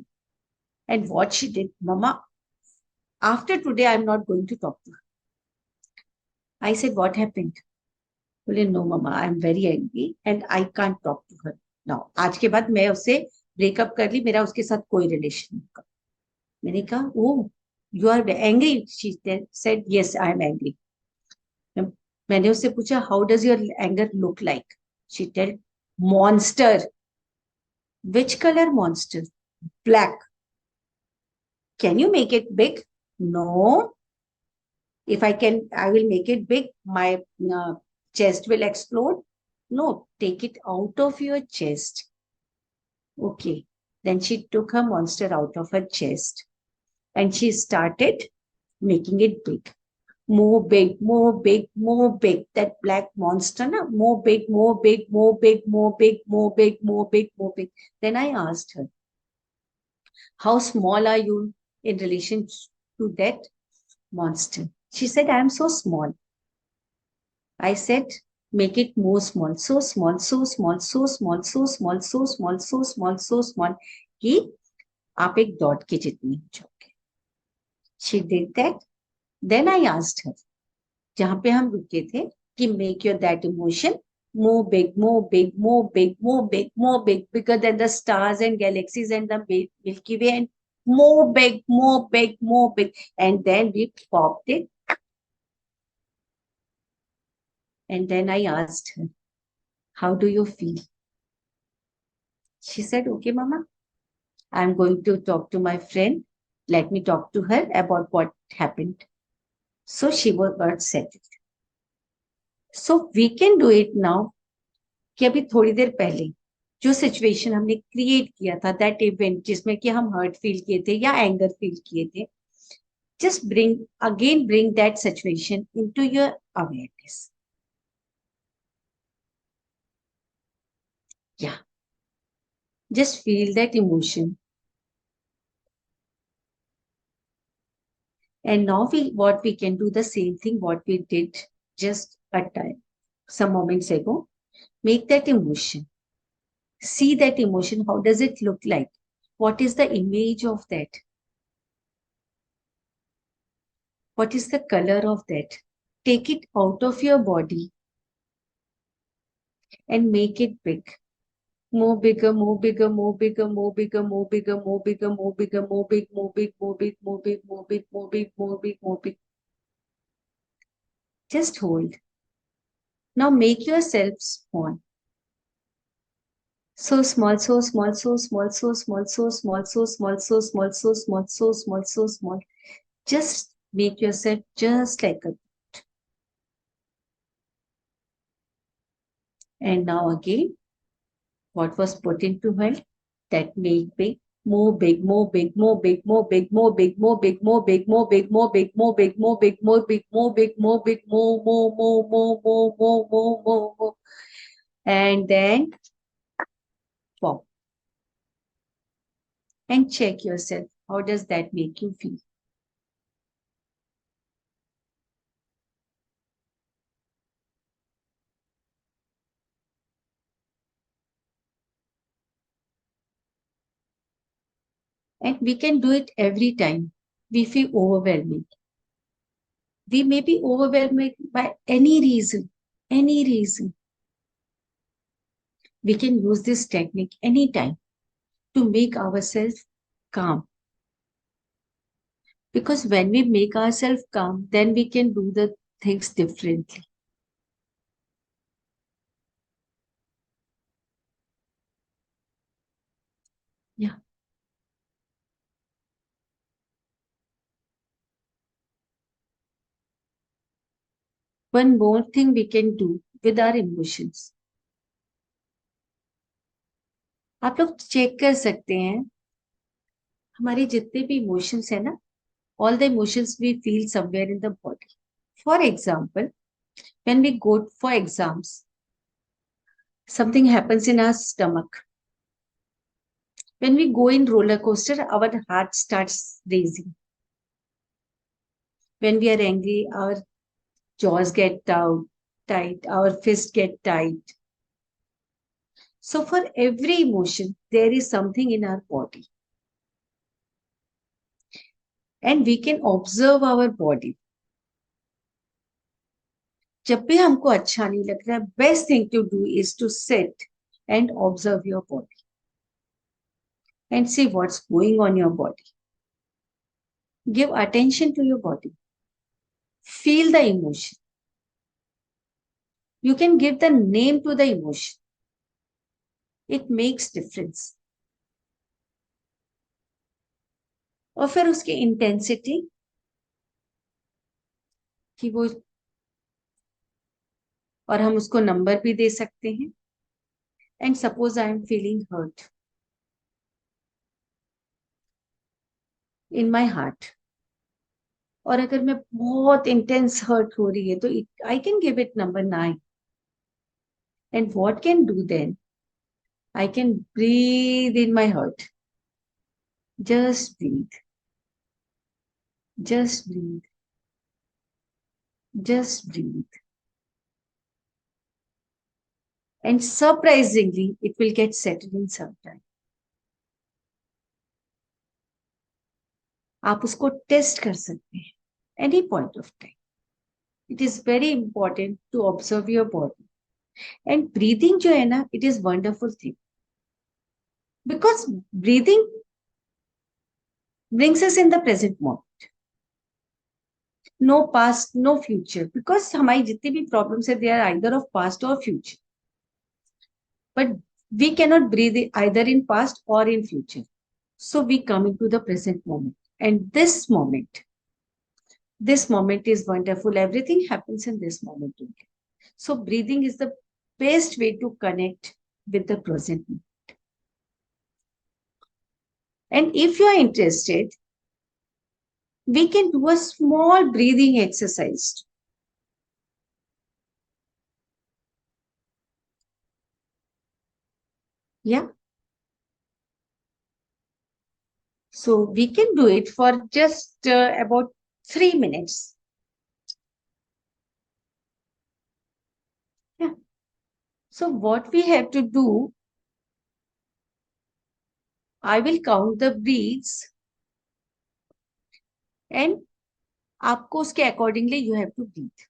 And what she did, Mama, after today, I'm not going to talk to her. I said, what happened? बोले no mama I am very angry and I can't talk to her now. आज के बाद मैं उससे breakup कर ली, मेरा उसके साथ कोई रिलेशन नहीं होगा. मैंने कहा oh you are angry. She said yes I am angry. मैंने उससे पूछा how does your anger look like. She tell monster. Which colour monster? Black. Can you make it big? No. If I can, I will make it big. My chest will explode. No, take it out of your chest. Okay. Then she took her monster out of her chest and she started making it big. More big, more big, more big. That black monster, na? More big, more big, more big, more big, more big, more big, more big. Then I asked her, how small are you in relation to that monster? She said, I am so small. I said, make it more small, so small, so small, so small, so small, so small, so small, so small, कि आप एक dot के जितनी हो जाओगे. She did that. Then I asked her, जहाँ पे हम रुके थे, कि make your that emotion more big, more big, more big, more big, more big, bigger than the stars and galaxies and the Milky Way, and more big, more big, more big. And then we popped it. And then I asked her, how do you feel? She said, okay, Mama, I'm going to talk to my friend. Let me talk to her about what happened. So she got settled. So we can do it now. कि अभी थोड़ी देर पहले जो situation हमने create किया था, that event जिसमें कि हम हर्ट फील किए थे या एंगर फील किए थे, just bring that situation into your awareness. Yeah. Just feel that emotion. And now what we can do the same thing what we did just some moments ago. Make that emotion. See that emotion. How does it look like? What is the image of that? What is the color of that? Take it out of your body and make it big. More bigger, more bigger, more bigger, more bigger, more bigger, more bigger, more bigger, more big, more big, more big, more big, more big, more big, more big, more big. Just hold. Now make yourself small. So small, so small, so small, so small, so small, so small, so small, so small, so small, so small. Just make yourself just like a. And now again, what was put into her? That make big, more big, more big, more big, more big, more big, more big, more big, more big, more big, more big, more big, more big, more big, more big, more, more, more, more, more, more, more, more, more. And then pop. And check yourself. How does that make you feel? And we can do it every time we feel overwhelming. We may be overwhelmed by any reason, any reason. We can use this technique anytime to make ourselves calm. Because when we make ourselves calm, then we can do the things differently. Yeah. One more thing we can do with our emotions. आप लोग check कर सकते हैं हमारे जितने भी emotions है ना, all the emotions we feel somewhere in the body. For example, when we go for exams, something happens in our stomach. When we go in roller coaster, our heart starts racing. When we are angry, our jaws get tight, our fists get tight. So for every emotion, there is something in our body. And we can observe our body. जब भी हमको अच्छा नहीं लग रहा है, best thing to do is to sit and observe your body and see what's going on your body. Give attention to your body. Feel the emotion. You can give the name to the emotion. It makes difference. और फिर उसकी intensity कि वो, और हम उसको number भी दे सकते हैं. And suppose I am feeling hurt in my heart, और अगर मैं बहुत इंटेंस हर्ट हो रही है तो I can give it number 9. And what can do then, I can breathe in my hurt. Just breathe, just breathe, just breathe. And surprisingly, it will get settled in some time. आप उसको test कर सकते हैं any point of time. It is very important to observe your body. And breathing जो है ना, it is wonderful thing. Because breathing brings us in the present moment. No past, no future. Because हमारी जितनी भी problems है, they are either of past or future. But we cannot breathe either in past or in future. So we come into the present moment. And this moment is wonderful. Everything happens in this moment only. So breathing is the best way to connect with the present moment. And if you are interested, we can do a small breathing exercise. Yeah. So we can do it for just about 3 minutes. Yeah. So what we have to do, I will count the breaths and आपको उसके accordingly you have to breathe.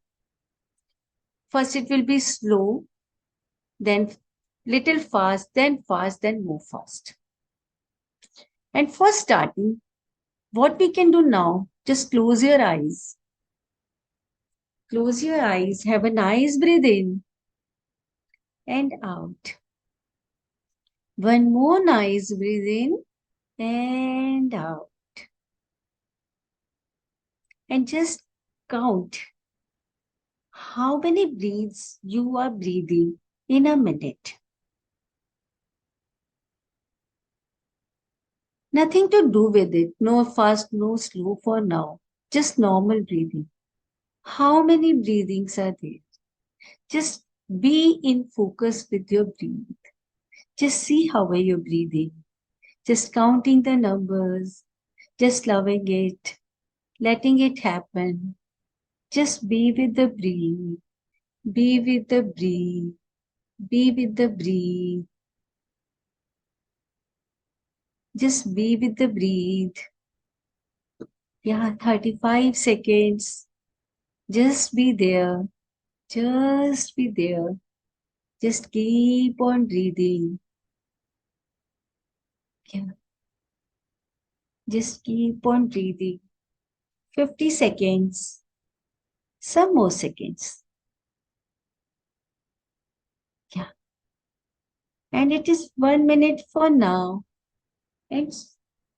First it will be slow, then little fast, then more fast. And for starting, what we can do now, just close your eyes. Close your eyes, have a nice breathe in and out. One more nice breathe in and out. And just count how many breaths you are breathing in a minute. Nothing to do with it. No fast, no slow for now. Just normal breathing. How many breathings are there? Just be in focus with your breath. Just see how are you breathing. Just counting the numbers. Just loving it. Letting it happen. Just be with the breathe. Be with the breathe. Be with the breathe. Just be with the breathe. Yeah, 35 seconds. Just be there. Just be there. Just keep on breathing. Yeah. Just keep on breathing. 50 seconds. Some more seconds. Yeah. And it is 1 minute for now. And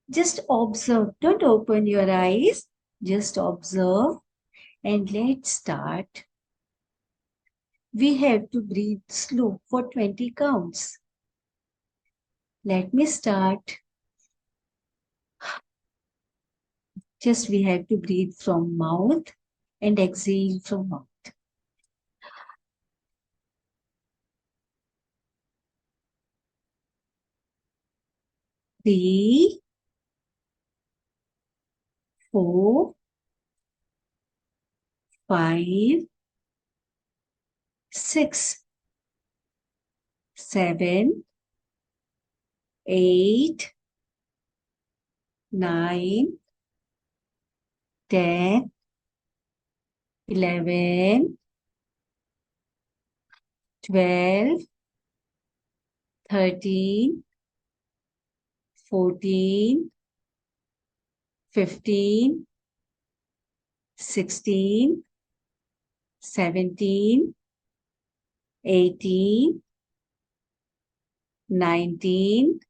just observe. Don't open your eyes. Just observe. And let's start. We have to breathe slow for 20 counts. Let me start. Just we have to breathe from mouth and exhale from mouth. 3, 4, 5, 6, 7, 8, 9, 10, 11, 12, 13, 14, 15, 16, 17, 18, 19,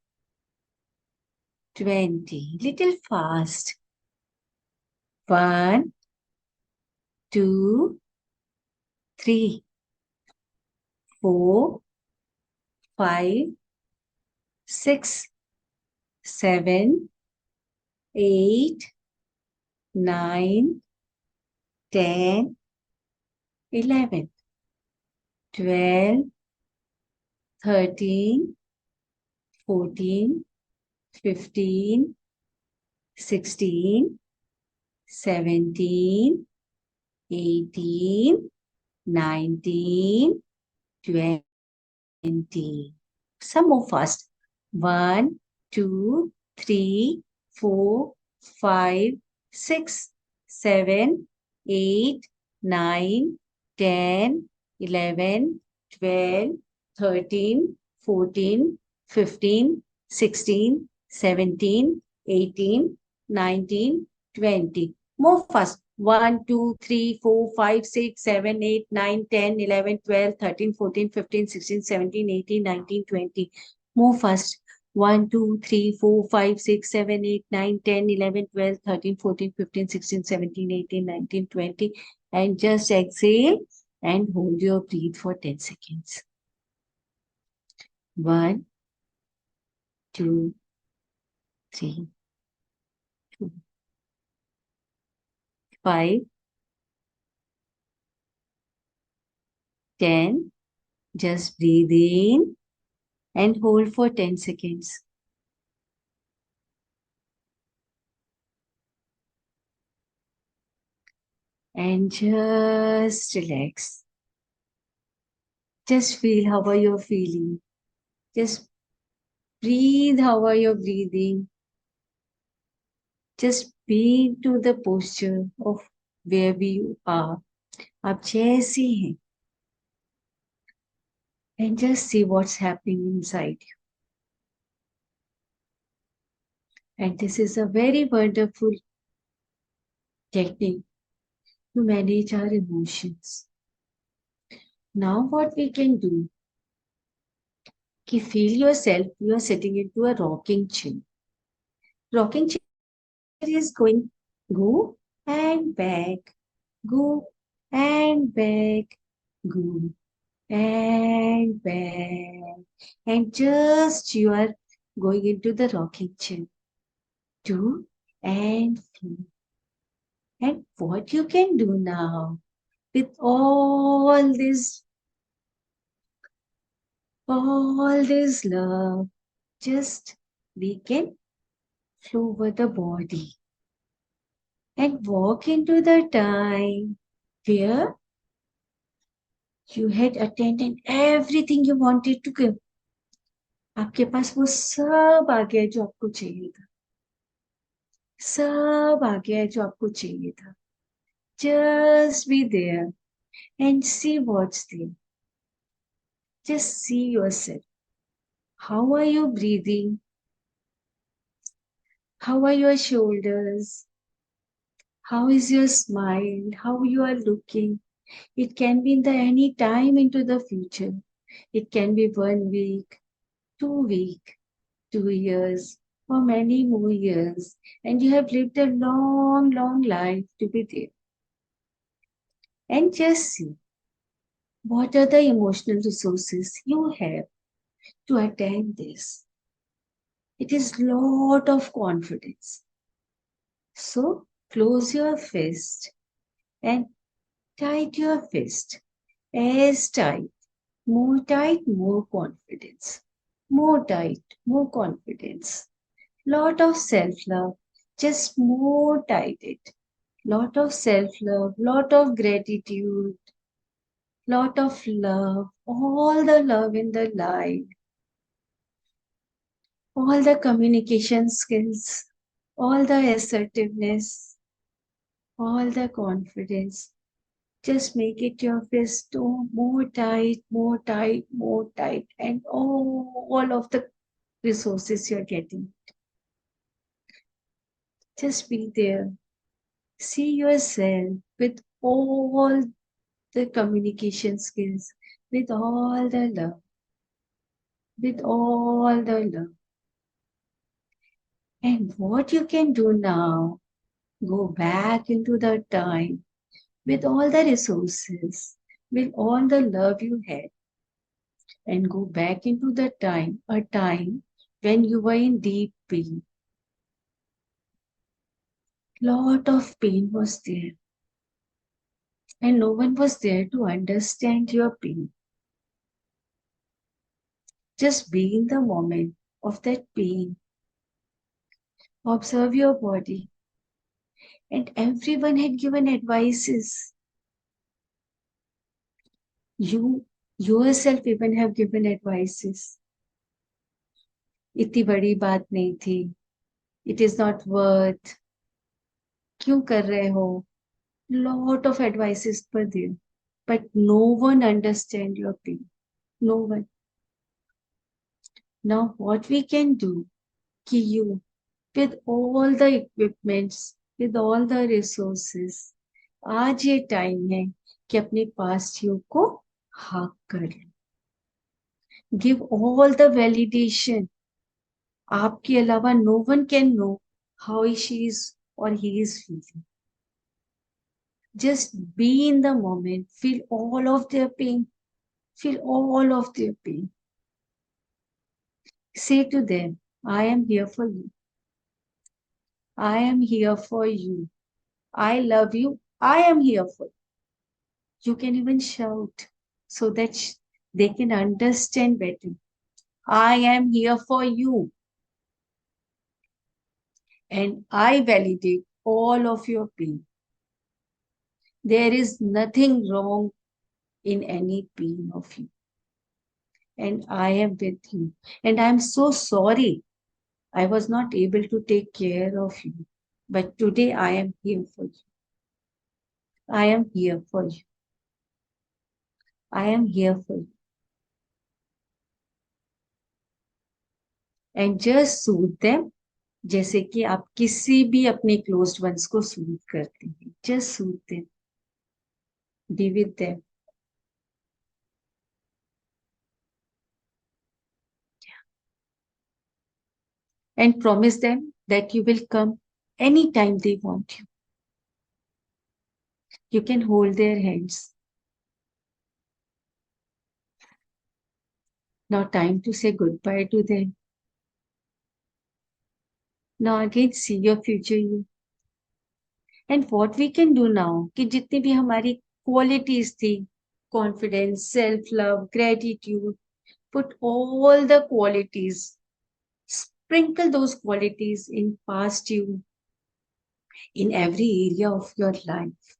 20. Little fast. 1, 2, 3, 4, 5, 6, 7, 8, 9, 10, 11, 12, 13, 14, 15, 16, 17, 18, 19, 20. Some more fast. 1, 2, 3, 4, 5, 6, 7, 8, 9, 10, 11, 12, 13, 14, 15, 16, 17, 18, 19, 20. More fast. 1, 2, 3, 4, 5, 6, 7, 8, 9, 10, 11, 12, 13, 14, 15, 16, 17, 18, 19, 20. More fast. 1, 2, 3, 4, 5, 6, 7, 8, 9, 10, 11, 12, 13, 14, 15, 16, 17, 18, 19, 20. And just exhale and hold your breath for 10 seconds. 1, 2, 3, 4, 5, 10. Just breathe in and hold for 10 seconds. And just relax. Just feel how are you feeling. Just breathe how are you breathing. Just be into the posture of where you are. आप जैसे हैं. And just see what's happening inside you. And this is a very wonderful technique to manage our emotions. Now what we can do, ki feel yourself, you are sitting into a rocking chair. Rocking chair is going go and back, go and back, go and back. And just you are going into the rocking chair. To and fro. And what you can do now with all this love, just we can flow over the body and walk into the time where you had attended everything you wanted to give. आपके पास वो सब आ गया जो आपको चाहिए था. सब आ गया जो आपको चाहिए था. Just be there and see what's there. Just see yourself. How are you breathing? How are your shoulders? How is your smile? How you are looking? It can be in the any time into the future. It can be 1 week, 2 weeks, 2 years, or many more years. And you have lived a long, long life to be there. And just see what are the emotional resources you have to attain this. It is lot of confidence. So close your fist and tight your fist. As tight, more confidence. More tight, more confidence. Lot of self-love, just more tight it. Lot of self-love, lot of gratitude, lot of love, all the love in the life, all the communication skills, all the assertiveness, all the confidence. Just make it your fist more tight, more tight, more tight, and all of the resources you're getting. Just be there. See yourself with all the communication skills, with all the love, with all the love. And what you can do now, go back into the time with all the resources, with all the love you had, and go back into the time, a time when you were in deep pain. Lot of pain was there, and no one was there to understand your pain. Just be in the moment of that pain. Observe your body. And everyone had given advices. You yourself even have given advices. इतनी बड़ी बात नहीं थी. It is not worth. क्यों कर रहे हो? Lot of advices were there. But no one understand your pain. No one. Now what we can do, कि you, with all the equipments, with all the resources, आज ये time है कि अपने पास्ट यू को हाक कर लो. Give all the validation. आपके अलावा no one can know how she is or he is feeling. Just be in the moment. Feel all of their pain. Feel all of their pain. Say to them, I am here for you. I am here for you. I love you. I am here for you. You can even shout so that they can understand better. I am here for you. And I validate all of your pain. There is nothing wrong in any pain of you. And I am with you. And I am so sorry I was not able to take care of you. But today I am here for you. I am here for you. I am here for you. And just soothe them जैसे कि आप किसी भी अपने closed ones को सूद करते हैं. Just soothe them. Be with them. And promise them that you will come anytime they want you. You can hold their hands. Now time to say goodbye to them. Now again see your future you. And what we can do now, कि जितनी भी हमारी qualities थी, confidence, self-love, gratitude, put all the qualities, sprinkle those qualities in past you, in every area of your life.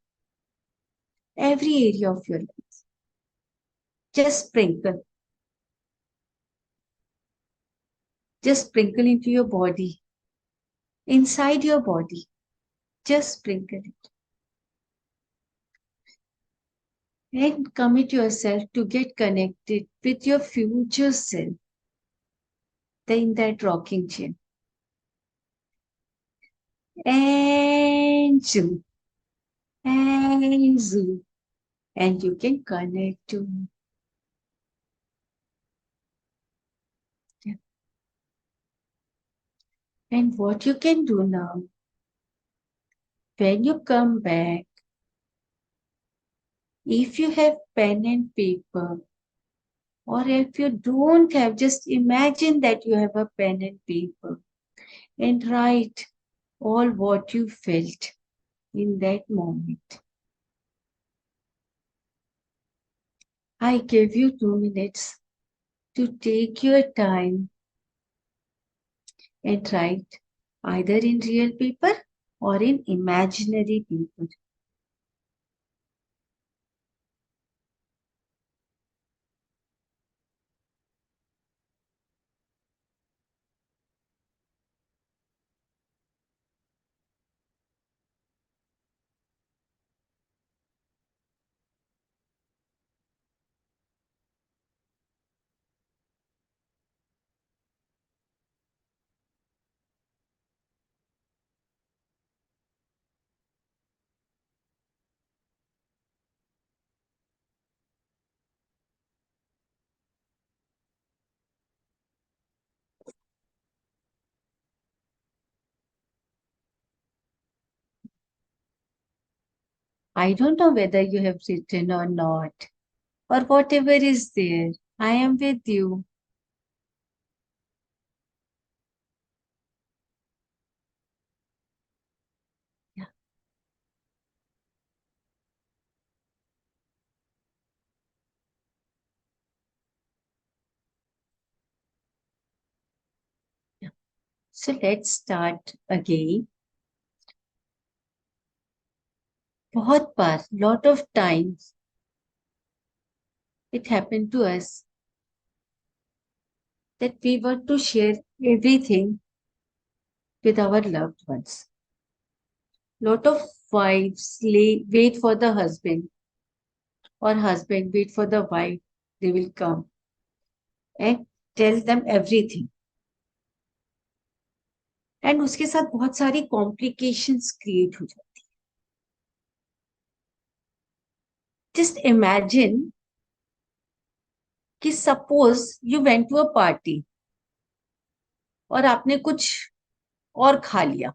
Every area of your life. Just sprinkle. Just sprinkle into your body. Inside your body. Just sprinkle it. And commit yourself to get connected with your future self. In that rocking chair. And zoom. And zoom. And you can connect to me. Yeah. And what you can do now, when you come back, if you have pen and paper, or if you don't have, just imagine that you have a pen and paper and write all what you felt in that moment. I give you 2 minutes to take your time and write either in real paper or in imaginary paper. I don't know whether you have written or not, or whatever is there. I am with you. Yeah. Yeah. So let's start again. बहुत बार, lot of times, it happened to us that we want to share everything with our loved ones. Lot of wives wait for the husband, or husband wait for the wife. They will come and tell them everything. And उसके साथ बहुत सारी complications create हो जाती है. Just imagine कि suppose you went to a party और आपने कुछ और खा लिया.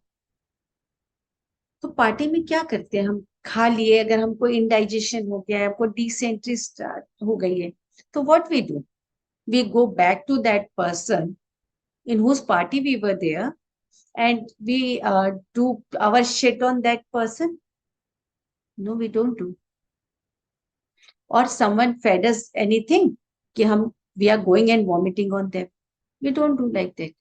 तो पार्टी में क्या करते हैं हम? खा लिए, अगर हमको इंडाइजेशन हो गया है, हमको डिसेंट्री स्टार्ट हो गई है, तो what we do? We go back to that person in whose party we were there, and we do our shit on that person. No, we don't do. Or someone fed us anything कि हम we are going and vomiting on them. We don't do like that.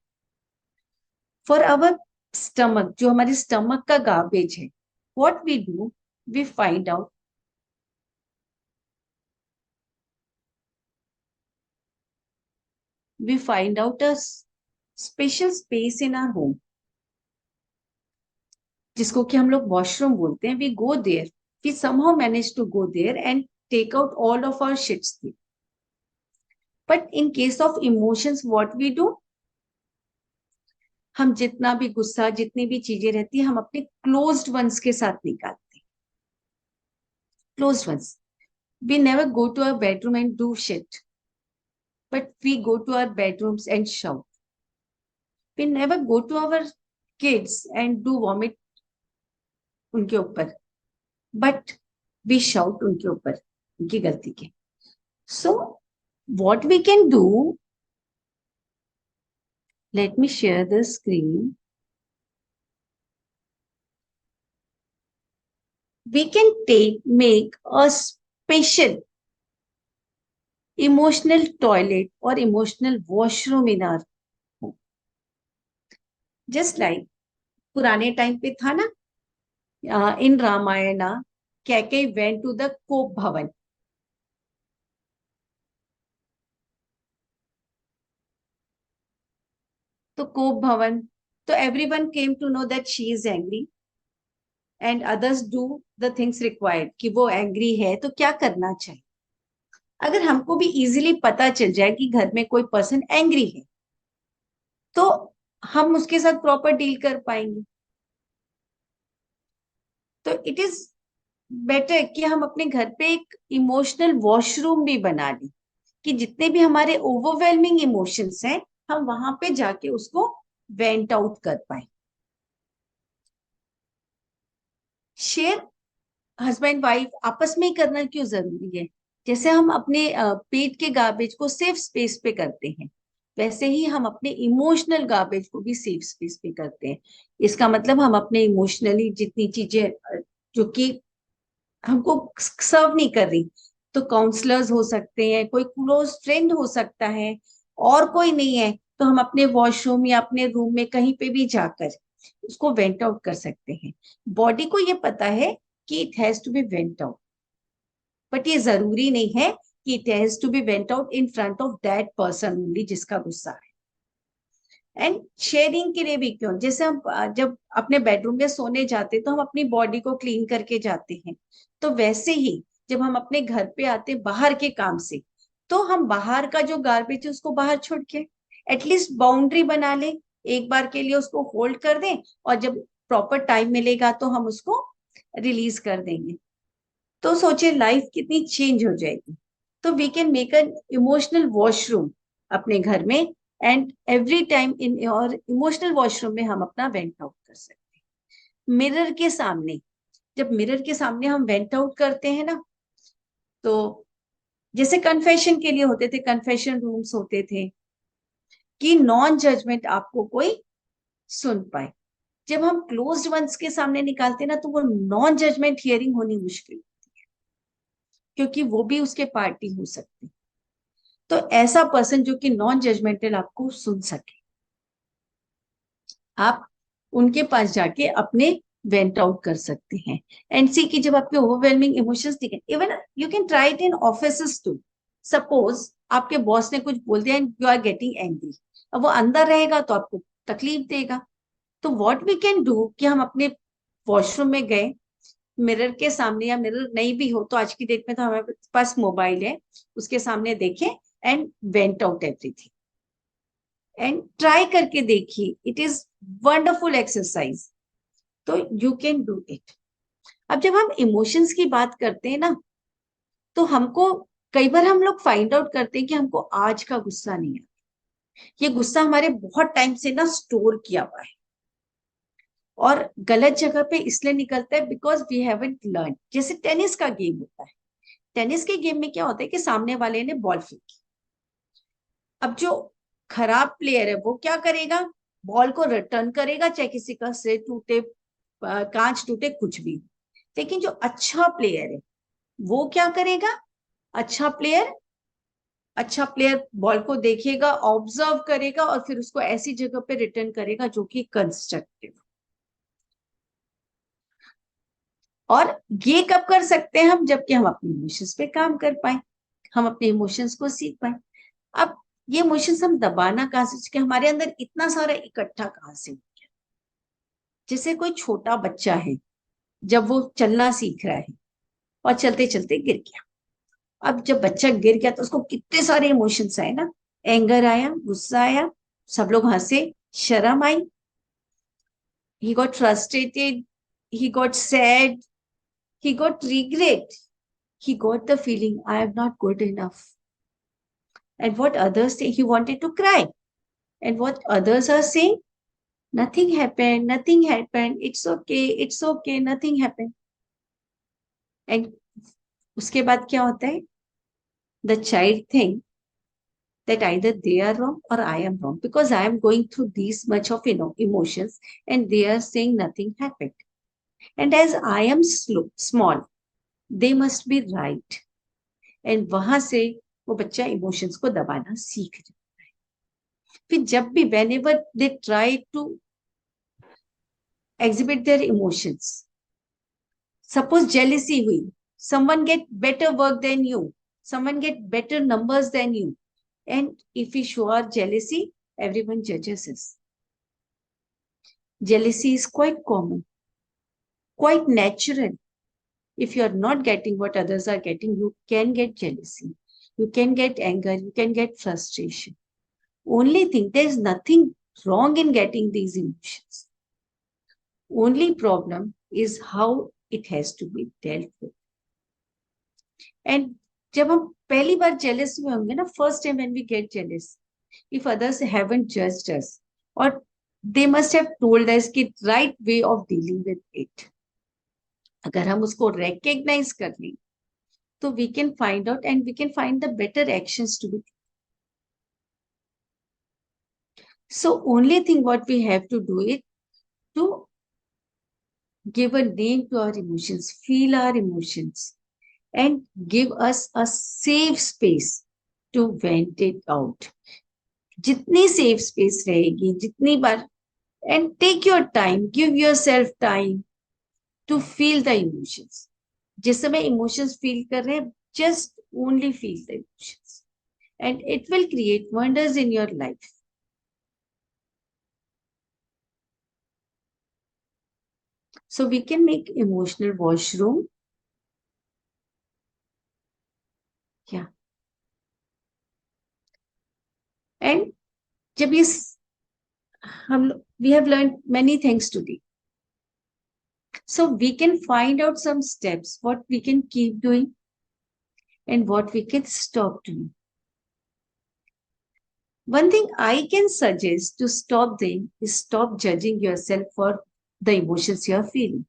For our stomach, जो हमारे stomach का garbage है, what we do, we find out a special space in our home, जिसको कि हम लोग वॉशरूम बोलते हैं. We go there. We somehow manage to go there and take out all of our shits there. But in case of emotions, what we do? हम जितना भी गुस्सा, जितनी भी चीजें रहती है, हम अपने क्लोज्ड वंस के साथ निकालते हैं. Closed ones. We never go to our bedroom and do shit, but we go to our bedrooms and shout. We never go to our kids and do vomit उनके ऊपर, but we shout उनके ऊपर, उनकी गलती के. So what we can do, let me share the screen. We can make a special emotional toilet or emotional washroom in our home. Just like पुराने time पे था ना, in Ramayana, Kaikeyi went to the Kop Bhavan. तो कोप भवन, तो everyone came to know that she is angry and others do the things required कि वो angry है तो क्या करना चाहिए. अगर हमको भी easily पता चल जाए कि घर में कोई person angry है, तो हम उसके साथ proper deal कर पाएंगे. तो it is better कि हम अपने घर पे एक emotional washroom भी बना लें, कि जितने भी हमारे overwhelming emotions हैं, हम वहां पे जाके उसको वेंट आउट कर पाए. शेयर हस्बैंड वाइफ आपस में ही करना क्यों जरूरी है? जैसे हम अपने पेट के गार्बेज को सेफ स्पेस पे करते हैं, वैसे ही हम अपने इमोशनल गार्बेज को भी सेफ स्पेस पे करते हैं. इसका मतलब हम अपने इमोशनली जितनी चीजें जो कि हमको सर्व नहीं कर रही, तो काउंसलर्स हो सकते हैं, कोई क्लोज फ्रेंड हो सकता है, और कोई नहीं है तो हम अपने वॉशरूम या अपने रूम में कहीं पे भी जाकर उसको वेंट आउट कर सकते हैं. बॉडी को ये पता है कि it has to be vent out, but ये जरूरी नहीं है कि it has to be vent out in front of that person only जिसका गुस्सा है. एंड शेयरिंग के लिए भी क्यों? जैसे हम जब अपने बेडरूम में सोने जाते तो हम अपनी बॉडी को क्लीन करके जाते हैं, तो वैसे ही जब हम अपने घर पे आते बाहर के काम से, तो हम बाहर का जो गार्बेज है उसको बाहर छोड़ के एटलीस्ट बाउंड्री बना ले, एक बार के लिए उसको होल्ड कर दें, और जब प्रॉपर टाइम मिलेगा तो हम उसको रिलीज कर देंगे. तो सोचिए लाइफ कितनी चेंज हो जाएगी. तो we can make an emotional washroom अपने घर में, and every time in your emotional washroom में हम अपना वेंट आउट कर सकते हैं. मिरर के सामने जब मिरर के सामने हम वेंट आउट करते हैं ना, तो जैसे कन्फेशन के लिए होते थे, कन्फेशन रूम्स होते थे कि नॉन जजमेंट आपको कोई सुन पाए। जब हम क्लोज्ड वंस के सामने निकालते ना, तो वो नॉन जजमेंट हियरिंग होनी मुश्किल, क्योंकि वो भी उसके पार्टी हो सकते। तो ऐसा पर्सन जो कि नॉन जजमेंटल आपको सुन सके, आप उनके पास जाके अपने वेंट आउट कर सकते हैं। एंड सी कि जब आपके ओवरवेलमिंग इमोशंस दिखे, even you can try it in offices too. Suppose आपके बॉस ने कुछ बोल दिया and you are getting angry, अब वो अंदर रहेगा तो आपको तकलीफ देगा। तो व्हाट वी कैन डू कि हम अपने वॉशरूम में गए, मिरर के सामने, या मिरर नहीं भी हो तो आज की डेट में तो हमारे पास मोबाइल है, उसके सामने देखें and went out everything and try करके देखिए। इट इज वंडरफुल एक्सरसाइज, तो यू कैन डू इट। अब जब हम इमोशंस की बात करते हैं ना, तो हमको कई बार हम लोग फाइंड आउट करते हैं कि हमको आज का गुस्सा नहीं है, ये गुस्सा हमारे बहुत टाइम से ना स्टोर किया हुआ है और गलत जगह पे इसलिए निकलता है बिकॉज वी हैवंट लर्न। जैसे टेनिस का गेम होता है, टेनिस के गेम में क्या होता है कि सामने वाले ने बॉल फेंकी, अब जो खराब प्लेयर है वो क्या करेगा, बॉल को रिटर्न करेगा, चाहे किसी का सिर टूटे, कांच टूटे, कुछ भी। लेकिन जो अच्छा प्लेयर है वो क्या करेगा, अच्छा प्लेयर बॉल को देखेगा, ऑब्जर्व करेगा और फिर उसको ऐसी जगह पे रिटर्न करेगा जो कि कंस्ट्रक्टिव। और ये कब कर सकते हैं हम, जबकि हम अपने इमोशंस पे काम कर पाए, हम अपने इमोशंस को सीख पाए। अब ये इमोशंस हम दबाना कहाँ से, कि हमारे अंदर इतना सारा इकट्ठा कहाँ से हो गया। जैसे कोई छोटा बच्चा है, जब वो चलना सीख रहा है और चलते चलते गिर गया, अब जब बच्चा गिर गया तो उसको कितने सारे इमोशंस आए ना, एंगर आया, गुस्सा आया, सब लोग हंसे, शर्म आई, he got frustrated, he got sad, he got regret, he got the feeling I am not good enough. And what others say, he wanted to cry. And what others are saying, nothing happened, it's okay, nothing happened. And उसके बाद क्या होता है, the child think that either they are wrong or I am wrong because I am going through this much of emotions and they are saying nothing happened. And as I am small, they must be right. And वहां से वो बच्चा emotions को दबाना सीख जाता है। फिर जब भी whenever they try to exhibit their emotions, suppose jealousy हुई, someone get better work than you, someone get better numbers than you, and if we show our jealousy, everyone judges us. Jealousy is quite common, quite natural. If you are not getting what others are getting, you can get jealousy, you can get anger, you can get frustration. Only thing, there is nothing wrong in getting these emotions. Only problem is how it has to be dealt with. And जब हम पहली बार jealous में होंगे ना, first time when we get jealous, if others haven't judged us or they must have told us कि right way of dealing with it, अगर हम उसको recognize कर लें, तो we can find out and we can find the better actions to be. So only thing what we have to do is to give a name to our emotions, feel our emotions, and give us a safe space to vent it out. जितनी safe space रहेगी, जितनी बार, and take your time, give yourself time to feel the emotions. जिस समय emotions feel कर रहे हैं, just only feel the emotions, and it will create wonders in your life. So we can make emotional washroom. Yeah. And जब ये we have learned many things today. So we can find out some steps, what we can keep doing and what we can stop doing. One thing I can suggest to stop doing is stop judging yourself for the emotions you are feeling.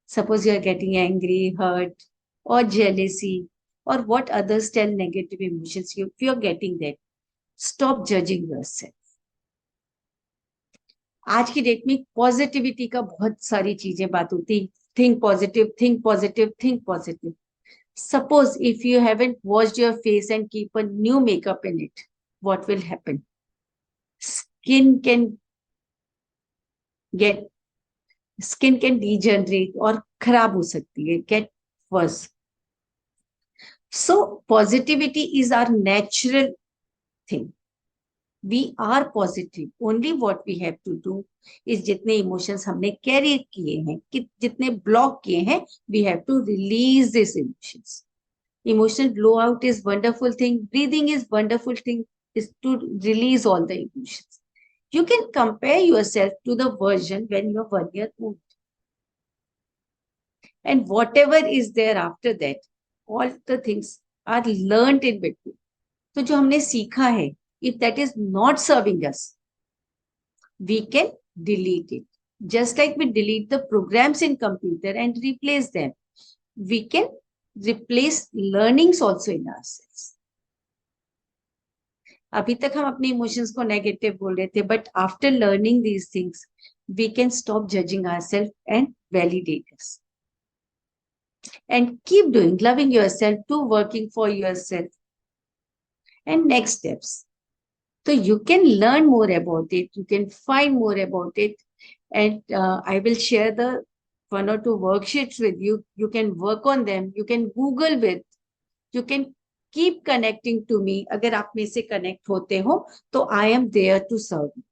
Suppose you are getting angry, hurt, or jealousy, or what others tell negative emotions. If you are getting that, stop judging yourself. आज की date में positivity का बहुत सारी चीजें बात होती. Think positive, think positive, think positive. Suppose if you haven't washed your face and keep a new makeup in it, what will happen? Skin can degenerate और खराब हो सकती है, get worse. So positivity is our natural thing. We are positive. Only what we have to do is जितने emotions हमने carry किए हैं, जितने block किए हैं, we have to release these emotions. Emotional blowout is wonderful thing. Breathing is wonderful thing. Is to release all the emotions. You can compare yourself to the version when you're 1 year old. And whatever is there after that, all the things are learned in between. तो जो हमने सीखा है, if that is not serving us, we can delete it. Just like we delete the programs in computer and replace them, we can replace learnings also in ourselves. अभी तक हम अपने emotions को नेगेटिव बोल रहे थे, but after learning these things we can stop judging ourself and validate us and keep doing, loving yourself, to working for yourself. And next steps, so you can learn more about it, you can find more about it, and I will share the 1 or 2 worksheets with you. You can work on them, you can Google with, you can keep connecting to me. अगर आप में से connect होते हो तो I am there to serve you.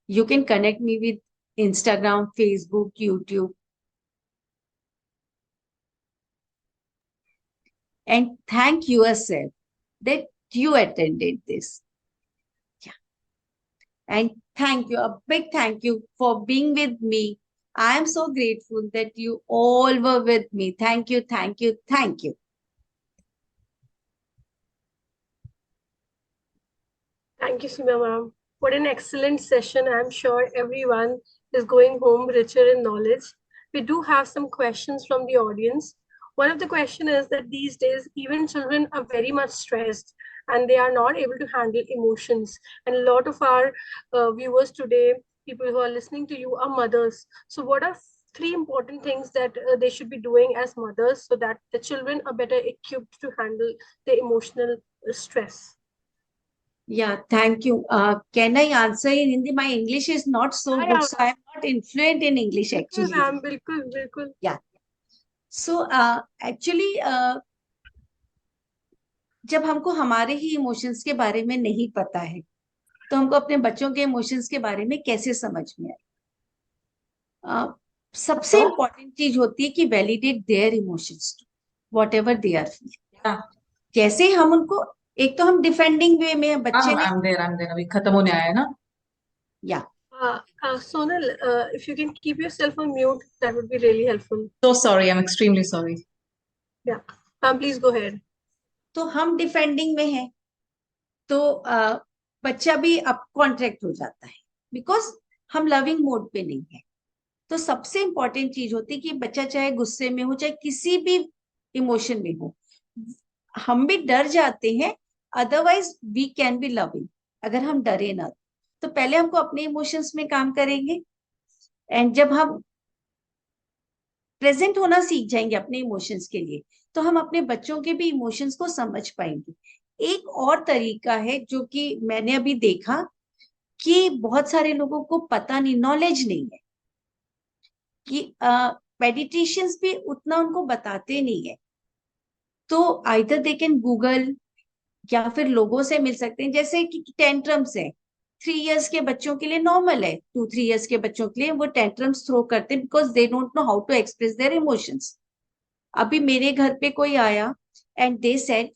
You can connect me with Instagram, Facebook, YouTube. And thank yourself that you attended this. Yeah. And thank you, a big thank you for being with me. I am so grateful that you all were with me. Thank you, thank you, thank you. Thank you, Seema ma'am. What an excellent session. I'm sure everyone is going home richer in knowledge. We do have some questions from the audience. One of the question is that these days, even children are very much stressed and they are not able to handle emotions. And a lot of our viewers today, people who are listening to you, are mothers. So what are 3 important things that they should be doing as mothers so that the children are better equipped to handle the emotional stress? Yeah, thank you. Can I answer in Hindi? My English is not so good, so I am not influent in English actually. बिल्कुल बिल्कुल. Yeah. So actually जब हमको हमारे ही emotions के बारे में नहीं पता है, तो हमको अपने बच्चों के इमोशंस के बारे में कैसे समझ में आए? सबसे इम्पोर्टेंट चीज होती है कि validate their emotions to whatever they are feeling. जैसे हम उनको, एक तो हम डिफेंडिंग वे में बच्चे ने, I'm there, अभी खत्म होने आया है ना. या Sonal, if you can keep yourself on mute, that would be really helpful. So sorry, I'm extremely sorry. Yeah, please go ahead. तो हम डिफेंडिंग में हैं, तो बच्चा भी अप कॉन्ट्रैक्ट हो जाता है, बिकॉज हम लविंग मोड पे नहीं है. तो सबसे इंपॉर्टेंट चीज होती है कि बच्चा चाहे गुस्से में हो, चाहे किसी भी इमोशन में हो, हम भी डर जाते हैं, otherwise we can be loving. अगर हम डरे ना, तो पहले हमको अपने इमोशंस में काम करेंगे, एंड जब हम प्रेजेंट होना सीख जाएंगे अपने इमोशंस के लिए, तो हम अपने बच्चों के भी इमोशंस को समझ पाएंगे. एक और तरीका है जो कि मैंने अभी देखा कि बहुत सारे लोगों को पता नहीं, नॉलेज नहीं है, कि पेडिट्रिशियंस भी उतना उनको बताते नहीं है. तो आइदर दे कैन गूगल या फिर लोगों से मिल सकते हैं. जैसे कि टेंट्रम्स है, 3 इयर्स के बच्चों के लिए नॉर्मल है, 2-3 इयर्स के बच्चों के लिए वो टेंट्रम्स थ्रो करते हैं because they don't know how to express their emotions. अभी मेरे घर पे कोई आया एंड दे सेड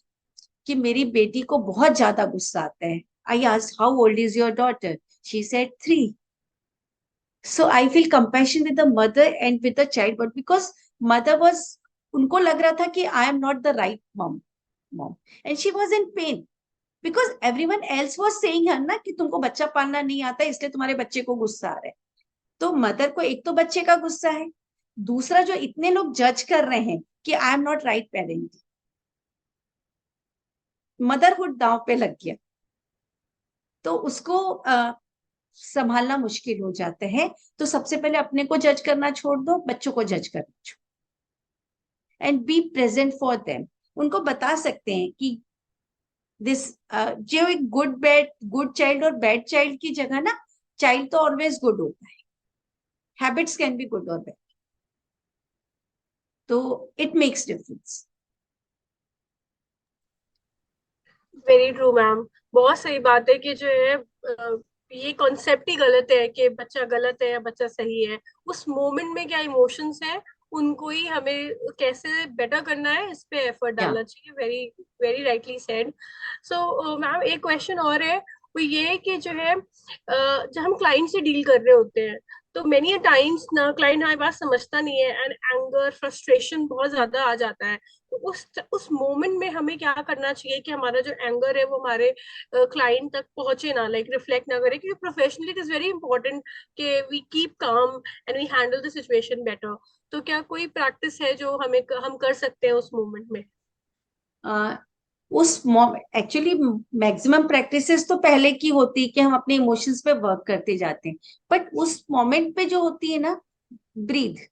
कि मेरी बेटी को बहुत ज्यादा गुस्सा आता है. I asked how old is your daughter, she said 3. So I feel compassion with the mother and with the child, but because mother was, उनको लग रहा था कि I am not the right mom, and she was in pain because everyone else was saying her ना कि तुमको बच्चा पालना नहीं आता इसलिए तुम्हारे बच्चे को गुस्सा आ रहा है. तो मदर को एक तो बच्चे का गुस्सा है, दूसरा जो इतने लोग जज कर रहे हैं कि I am not right parent, motherhood दांव पे लग गया, तो उसको संभालना मुश्किल हो जाता है। तो सबसे पहले अपने को जज करना छोड़ दो, बच्चों को जज करना छोड़, and be present for them. उनको बता सकते हैं कि दिस जो एक गुड चाइल्ड और बैड चाइल्ड की जगह ना, चाइल्ड तो ऑलवेज गुड होता है, हैबिट्स कैन बी गुड और बैड, तो it makes difference. Very true ma'am, बहुत सही बात है कि जो है ये कॉन्सेप्ट ही गलत है कि बच्चा गलत है या बच्चा सही है। उस मोमेंट में क्या इमोशंस है, उनको ही हमें कैसे बेटर करना है, इस पे एफर्ट या डालना चाहिए। Very very rightly said. So ma'am, एक क्वेश्चन और है, वो ये है कि जो है जब हम क्लाइंट से डील कर रहे होते हैं, तो मेनी टाइम्स ना क्लाइंट हमारी बात समझता नहीं है, एंड एंगर फ्रस्ट्रेशन बहुत ज्यादा आ जाता है। तो उस मोमेंट में हमें क्या करना चाहिए कि हमारा जो एंगर है वो हमारे क्लाइंट तक पहुंचे ना, लाइक रिफ्लेक्ट ना करे, क्योंकि professionally it is very important कि we keep calm and we handle the situation better. तो क्या कोई प्रैक्टिस है जो हम कर सकते हैं उस मोमेंट में? उस एक्चुअली मैक्सिमम प्रैक्टिसेस तो पहले की होती है कि हम अपने इमोशंस पे वर्क करते जाते हैं, बट उस मोमेंट पे जो होती है ना, ब्रीथ,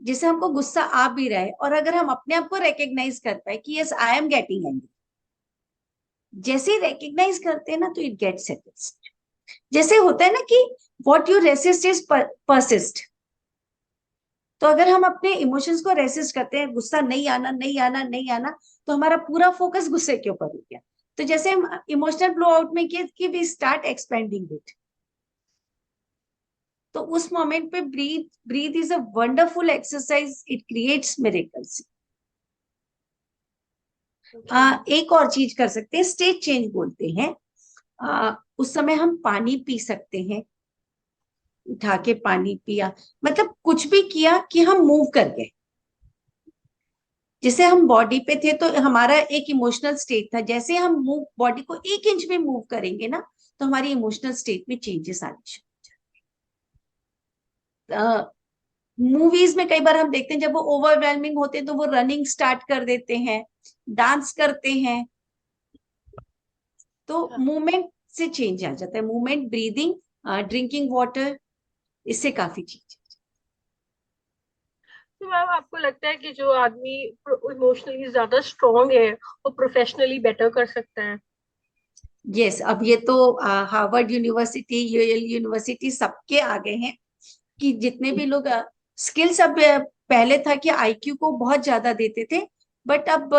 जिसे हमको गुस्सा आ भी रहा है, और अगर हम अपने आप को रिकग्नाइज कर पाए कि yes I am getting angry, जैसे ही रिकग्नाइज करते हैं ना, तो इट गेट सेटल्ड। जैसे होता है ना कि what you resist is persist, तो अगर हम अपने इमोशंस को रेसिस्ट करते हैं, गुस्सा नहीं आना नहीं आना नहीं आना, तो हमारा पूरा फोकस गुस्से के ऊपर हो गया। तो जैसे हम इमोशनल ब्लो आउट में किए कि वी स्टार्ट एक्सपेंडिंग इट, तो उस मोमेंट पे breath is a wonderful exercise, it creates miracles. एक और चीज कर सकते हैं, स्टेट चेंज बोलते हैं। उस समय हम पानी पी सकते हैं, उठा के पानी पिया, मतलब कुछ भी किया कि हम मूव कर गए। जैसे हम बॉडी पे थे तो हमारा एक इमोशनल स्टेट था, जैसे हम मूव बॉडी को 1 इंच भी मूव करेंगे ना, तो हमारी इमोशनल स्टेट में चेंजेस आने शुरू हो जाते हैं। मूवीज में कई बार हम देखते हैं जब वो ओवरवेलमिंग होते हैं तो वो रनिंग स्टार्ट कर देते हैं, डांस करते हैं, तो मूवमेंट से चेंज आ जाता है। मूवमेंट, ब्रीदिंग, ड्रिंकिंग वाटर, इससे काफी चेंज। तो मैम, आपको लगता है कि जो आदमी इमोशनली ज्यादा स्ट्रांग है वो प्रोफेशनली बेटर कर सकता है? यस, अब ये तो हार्वर्ड यूनिवर्सिटी, यूएल यूनिवर्सिटी सबके आगे हैं कि जितने भी लोग स्किल्स, अब पहले था कि आईक्यू को बहुत ज्यादा देते थे, बट अब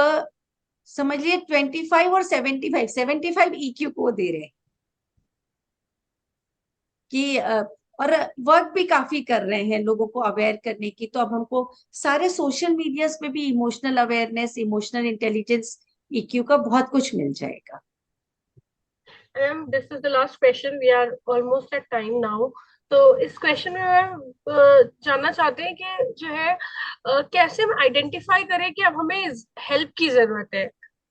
समझिए 25 और 75 ईक्यू को दे रहे हैं कि और वर्क भी काफी कर रहे हैं लोगों को अवेयर करने की। तो अब हमको सारे सोशल मीडियाज पे भी emotional awareness, emotional intelligence, EQ का बहुत कुछ मिल जाएगा। Ma'am, this is the last question, we are almost at time now. तो इस क्वेश्चन में मैम जानना चाहते हैं कि जो है कैसे हम आइडेंटिफाई करें कि अब हमें हेल्प की जरूरत है,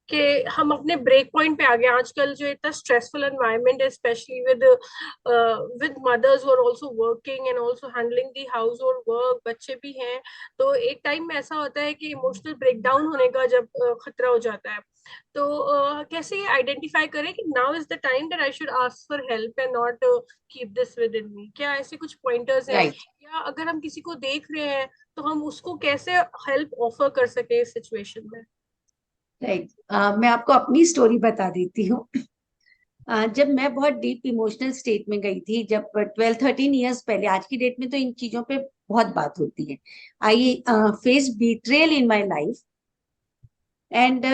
कि हम अपने ब्रेक पॉइंट पे आ गए। आजकल जो इतना स्ट्रेसफुल एनवायरनमेंट है, specially with mothers who are also working and also handling the household work, बच्चे भी हैं। तो एक टाइम में ऐसा होता है कि इमोशनल ब्रेकडाउन होने का जब खतरा हो जाता है, तो कैसे ये आइडेंटिफाई करें कि now is the time that I should ask for help and not keep this within me? क्या ऐसे कुछ पॉइंटर्स हैं, राइट, या अगर हम किसी को देख रहे हैं तो हम उसको कैसे हेल्प ऑफर कर सके इस सिचुएशन में? राइट। मैं आपको अपनी स्टोरी बता देती हूँ। जब मैं बहुत डीप इमोशनल स्टेट में गई थी, जब 12-13 ईयर्स पहले, आज की डेट में तो इन चीजों पे बहुत बात होती है, I face betrayal in my life, and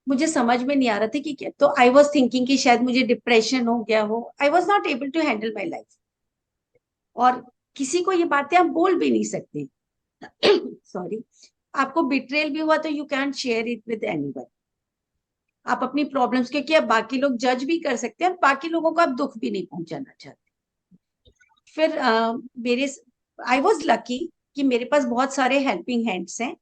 मुझे समझ में नहीं आ रहा था कि क्या, तो आई वॉज थिंकिंग कि शायद मुझे डिप्रेशन हो गया हो, I was not able to handle my life, और किसी को ये बातें आप बोल भी नहीं सकते। सॉरी, आपको बिट्रेयल भी हुआ तो you can share it with anyone, आप अपनी प्रॉब्लम्स, क्योंकि अब बाकी लोग जज भी कर सकते हैं और बाकी लोगों को आप दुख भी नहीं पहुंचाना चाहते। फिर मेरे आई वॉज लकी कि मेरे पास बहुत सारे हेल्पिंग हैंड्स हैं।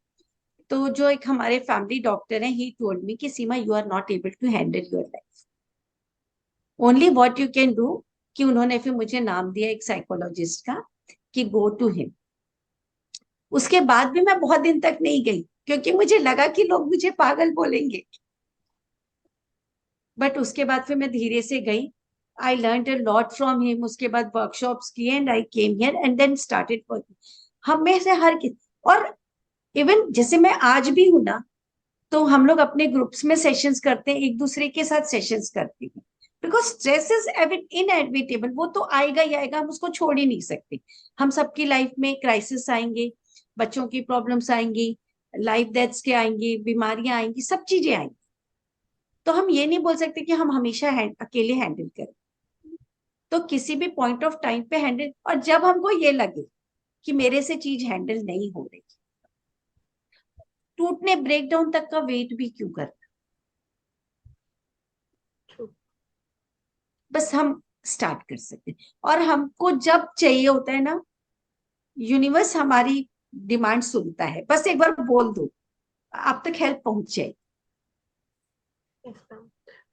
तो जो एक हमारे फैमिली डॉक्टर हैं, ही टोल्ड मी कि Seema, you are not able to handle your life, only what you can do, कि उन्होंने फिर मुझे नाम दिया एक साइकोलॉजिस्ट का कि गो टू हिम। उसके बाद भी मैं बहुत दिन तक नहीं गई क्योंकि मुझे लगा कि लोग मुझे पागल बोलेंगे, बट उसके बाद फिर मैं धीरे से गई। I learn a lot from him. उसके बाद वर्कशॉप्स किए and I came here and then started working. हम में से हर किसी, और इवन जैसे मैं आज भी हूं ना, तो हम लोग अपने ग्रुप्स में सेशंस करते हैं, एक दूसरे के साथ सेशंस करते हैं, बिकॉज स्ट्रेस इज इनएविटेबल। वो तो आएगा ही आएगा, हम उसको छोड़ ही नहीं सकते। हम सबकी लाइफ में क्राइसिस आएंगे, बच्चों की प्रॉब्लम्स आएंगी, लाइफ डेथ्स के आएंगी, बीमारियां आएंगी, सब चीजें आएंगी। तो हम ये नहीं बोल सकते कि हम हमेशा अकेले हैंडल करें। तो किसी भी पॉइंट ऑफ टाइम पे हैंडल, और जब हमको ये लगे कि मेरे से चीज हैंडल नहीं हो रही, टूटने ब्रेकडाउन तक का वेट भी क्यों कर, बस हम स्टार्ट कर सकते हैं। और हमको जब चाहिए होता है ना, यूनिवर्स हमारी डिमांड सुनता है, बस एक बार बोल दो, आप तक हेल्प पहुंच जाए। Yes, ma'am.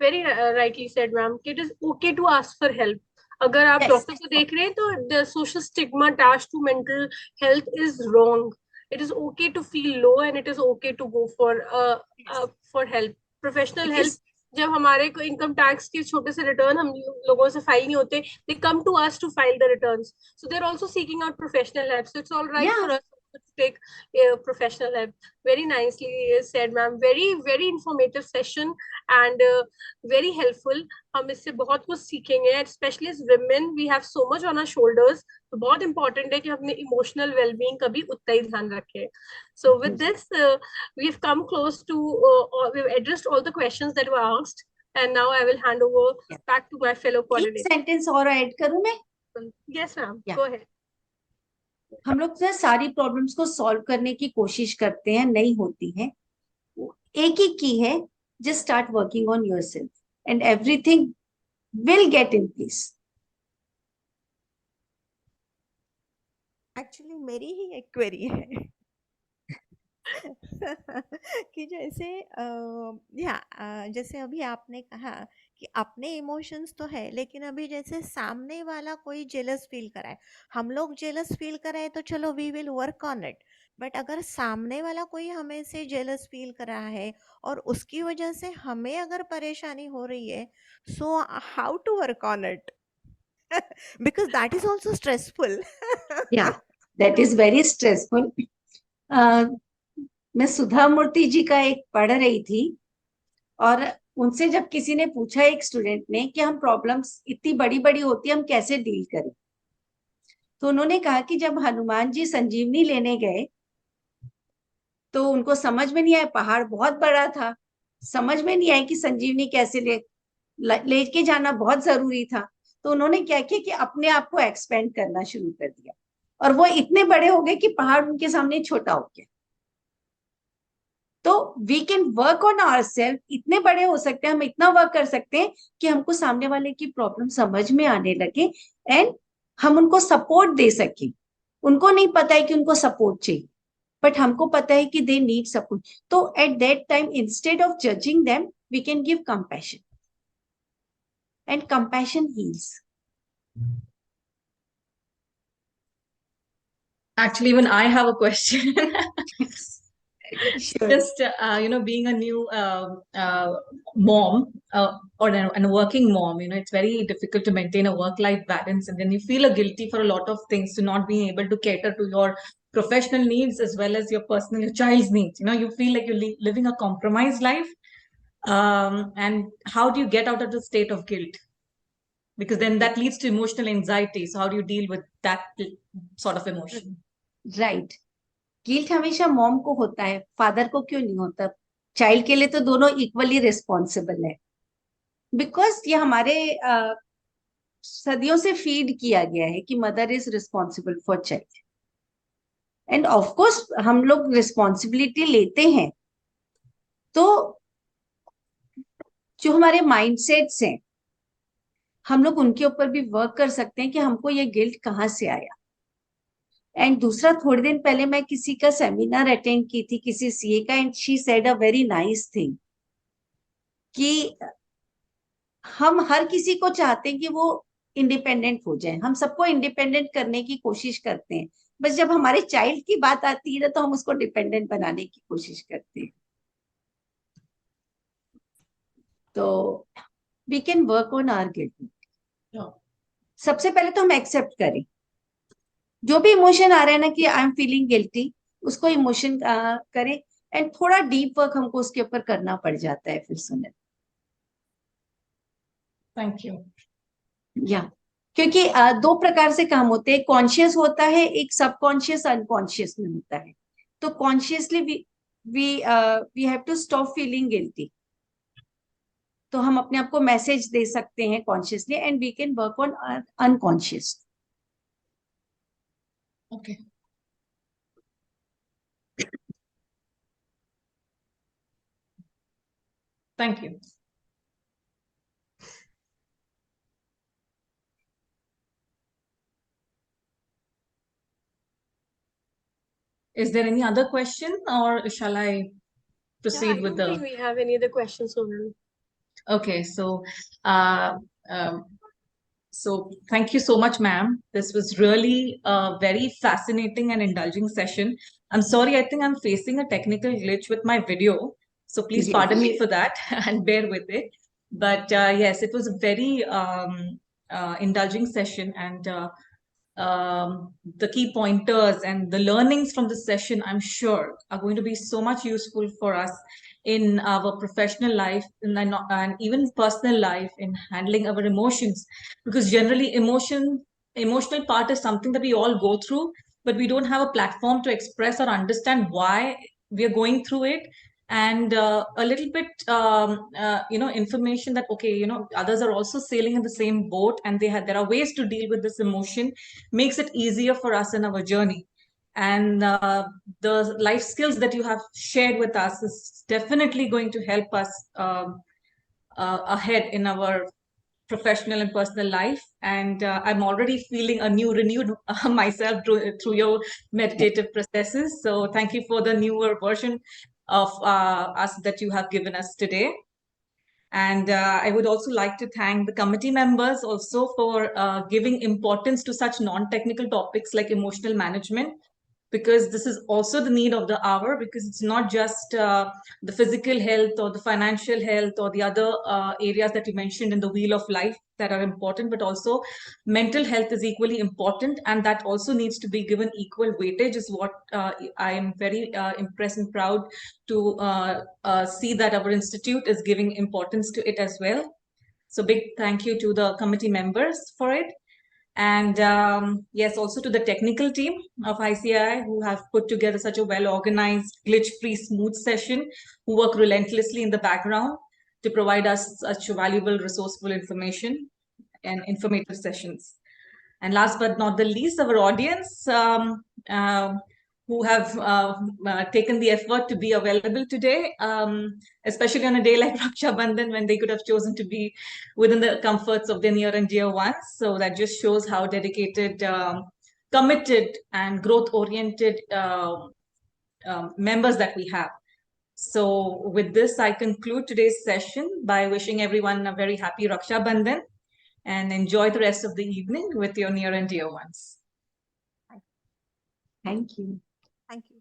Very rightly said, ma'am. It is okay to ask for help. अगर आप Yes. डॉक्टर को देख रहे हैं तो the social stigma attached to mental health is wrong. It is okay to feel low and it is okay to go for help. Professional help. जब हमारे को इनकम टैक्स के छोटे से रिटर्न हम लोगों से फाइल नहीं होते, they come to us to file the returns. So they're also seeking out professional help. So it's all right Yeah. for us to take professional help. Very nicely said, ma'am. Very, very informative session and very helpful. हम इससे बहुत कुछ सीखेंगे, specially as women we have so much on our shoulders. तो बहुत important है कि अपने इमोशनल वेलबींग का भी उतना ही ध्यान रखें। So with this we have come close to, we have addressed all the questions that were asked and now I will hand over back to my fellow एक कोऑर्डिनेटर। सेंटेंस और add करूं मैं? Yes ma'am, Yeah. Go ahead. हम लोग जो है सारी problems को सॉल्व करने की कोशिश करते हैं, नहीं होती है। एक ही की है, just start working on yourself and everything will get in place. Actually मेरी ही एक क्वेरी है कि जैसे जैसे अभी आपने कहा कि अपने इमोशंस तो है, लेकिन अभी जैसे सामने वाला कोई जेलस फील कराए, हम लोग जेलस फील कराए तो चलो we will work on it, but अगर सामने वाला कोई हमें से जेलस फील कर रहा है और उसकी वजह से हमें अगर परेशानी हो रही है, so how to work on it because that is also stressful. या दैट इज वेरी स्ट्रेसफुल। मैं सुधा मूर्ति जी का एक पढ़ रही थी, और उनसे जब किसी ने पूछा, एक स्टूडेंट ने, कि हम प्रॉब्लम्स इतनी बड़ी बड़ी होती है, हम कैसे डील करें, तो उन्होंने कहा कि जब हनुमान जी संजीवनी लेने गए तो उनको समझ में नहीं आया, पहाड़ बहुत बड़ा था, समझ में नहीं आया कि संजीवनी कैसे लेके जाना बहुत जरूरी था। तो उन्होंने क्या किया कि अपने आप को एक्सपेंड करना शुरू कर दिया, और वो इतने बड़े हो गए कि पहाड़ उनके सामने छोटा हो गया। तो we can work on ourselves, इतने बड़े हो सकते हैं, हम इतना वर्क कर सकते हैं कि हमको सामने वाले की प्रॉब्लम समझ में आने लगे एंड हम उनको सपोर्ट दे सकें। उनको नहीं पता है कि उनको सपोर्ट चाहिए, बट हमको पता है कि दे नीड सपोर्ट। तो at that time, instead of judging them, we can give compassion, and compassion heals. Actually, even I have a question. Sure. Just being a new mom, and a working mom, it's very difficult to maintain a work-life balance, and then you feel guilty for a lot of things, to not being able to cater to your professional needs as well as your child's needs. You feel like you're living a compromised life. And how do you get out of the state of guilt? Because then that leads to emotional anxiety. So how do you deal with that sort of emotion? Right. Guilt हमेशा mom को होता है, father को क्यों नहीं होता? Child के लिए तो दोनों इक्वली रिस्पॉन्सिबल है, बिकॉज ये हमारे सदियों से फीड किया गया है कि mother is responsible for child, end of course हम लोग रिस्पॉन्सिबिलिटी लेते हैं। तो जो हमारे माइंडसेट्स हैं, हम लोग उनके ऊपर भी वर्क कर सकते हैं कि हमको ये गिल्ट कहाँ से आया। एंड दूसरा, थोड़े दिन पहले मैं किसी का सेमिनार अटेंड की थी, किसी सीए का, and she said a very nice thing कि हम हर किसी को चाहते हैं कि वो इंडिपेंडेंट हो जाए। हम सबको इंडिपेंडेंट करने की कोशिश करते हैं, बस जब हमारे चाइल्ड की बात आती है तो हम उसको डिपेंडेंट बनाने की कोशिश करते हैं। तो we can work on our guilt. सबसे पहले तो हम एक्सेप्ट करें जो भी इमोशन आ रहा है ना कि आई एम फीलिंग गिल्टी, उसको इमोशन करें, एंड थोड़ा डीप वर्क हमको उसके ऊपर करना पड़ जाता है फिर सुने। Thank you. या क्योंकि दो प्रकार से काम होते हैं, कॉन्शियस होता है, एक सबकॉन्शियस अनकॉन्शियस में होता है। तो consciously we have to stop feeling guilty. तो हम अपने आप को मैसेज दे सकते हैं consciously, and we can work on unconscious. Okay. Thank you. Is there any other question, or shall I proceed I with don't think we have any other questions, Sonal. Okay, so um, so thank you so much, ma'am. This was really a very fascinating and indulging session. I'm sorry, I think I'm facing a technical glitch with my video, so please Yes. pardon me for that and bear with it. But yes, it was a very indulging session, and the key pointers and the learnings from this session, I'm sure, are going to be so much useful for us in our professional life and even personal life in handling our emotions. Because generally, emotional part is something that we all go through, but we don't have a platform to express or understand why we are going through it. And a little bit information that okay, others are also sailing in the same boat, and there are ways to deal with this emotion, makes it easier for us in our journey. And the life skills that you have shared with us is definitely going to help us ahead in our professional and personal life. And I'm already feeling renewed myself through your meditative processes. So thank you for the newer version of us that you have given us today. And I would also like to thank the committee members also for giving importance to such non-technical topics like emotional management, because this is also the need of the hour, because it's not just the physical health or the financial health or the other areas that you mentioned in the wheel of life that are important, but also mental health is equally important, and that also needs to be given equal weightage, is what I am very impressed and proud to see that our institute is giving importance to it as well. So big thank you to the committee members for it. And yes, also to the technical team of ICAI, who have put together such a well-organized, glitch-free, smooth session, who work relentlessly in the background to provide us such valuable, resourceful information and informative sessions. And last but not the least, our audience, who have taken the effort to be available today, especially on a day like Raksha Bandhan, when they could have chosen to be within the comforts of their near and dear ones. So that just shows how dedicated, committed, and growth-oriented members that we have. So with this, I conclude today's session by wishing everyone a very happy Raksha Bandhan, and enjoy the rest of the evening with your near and dear ones. Thank you. Thank you.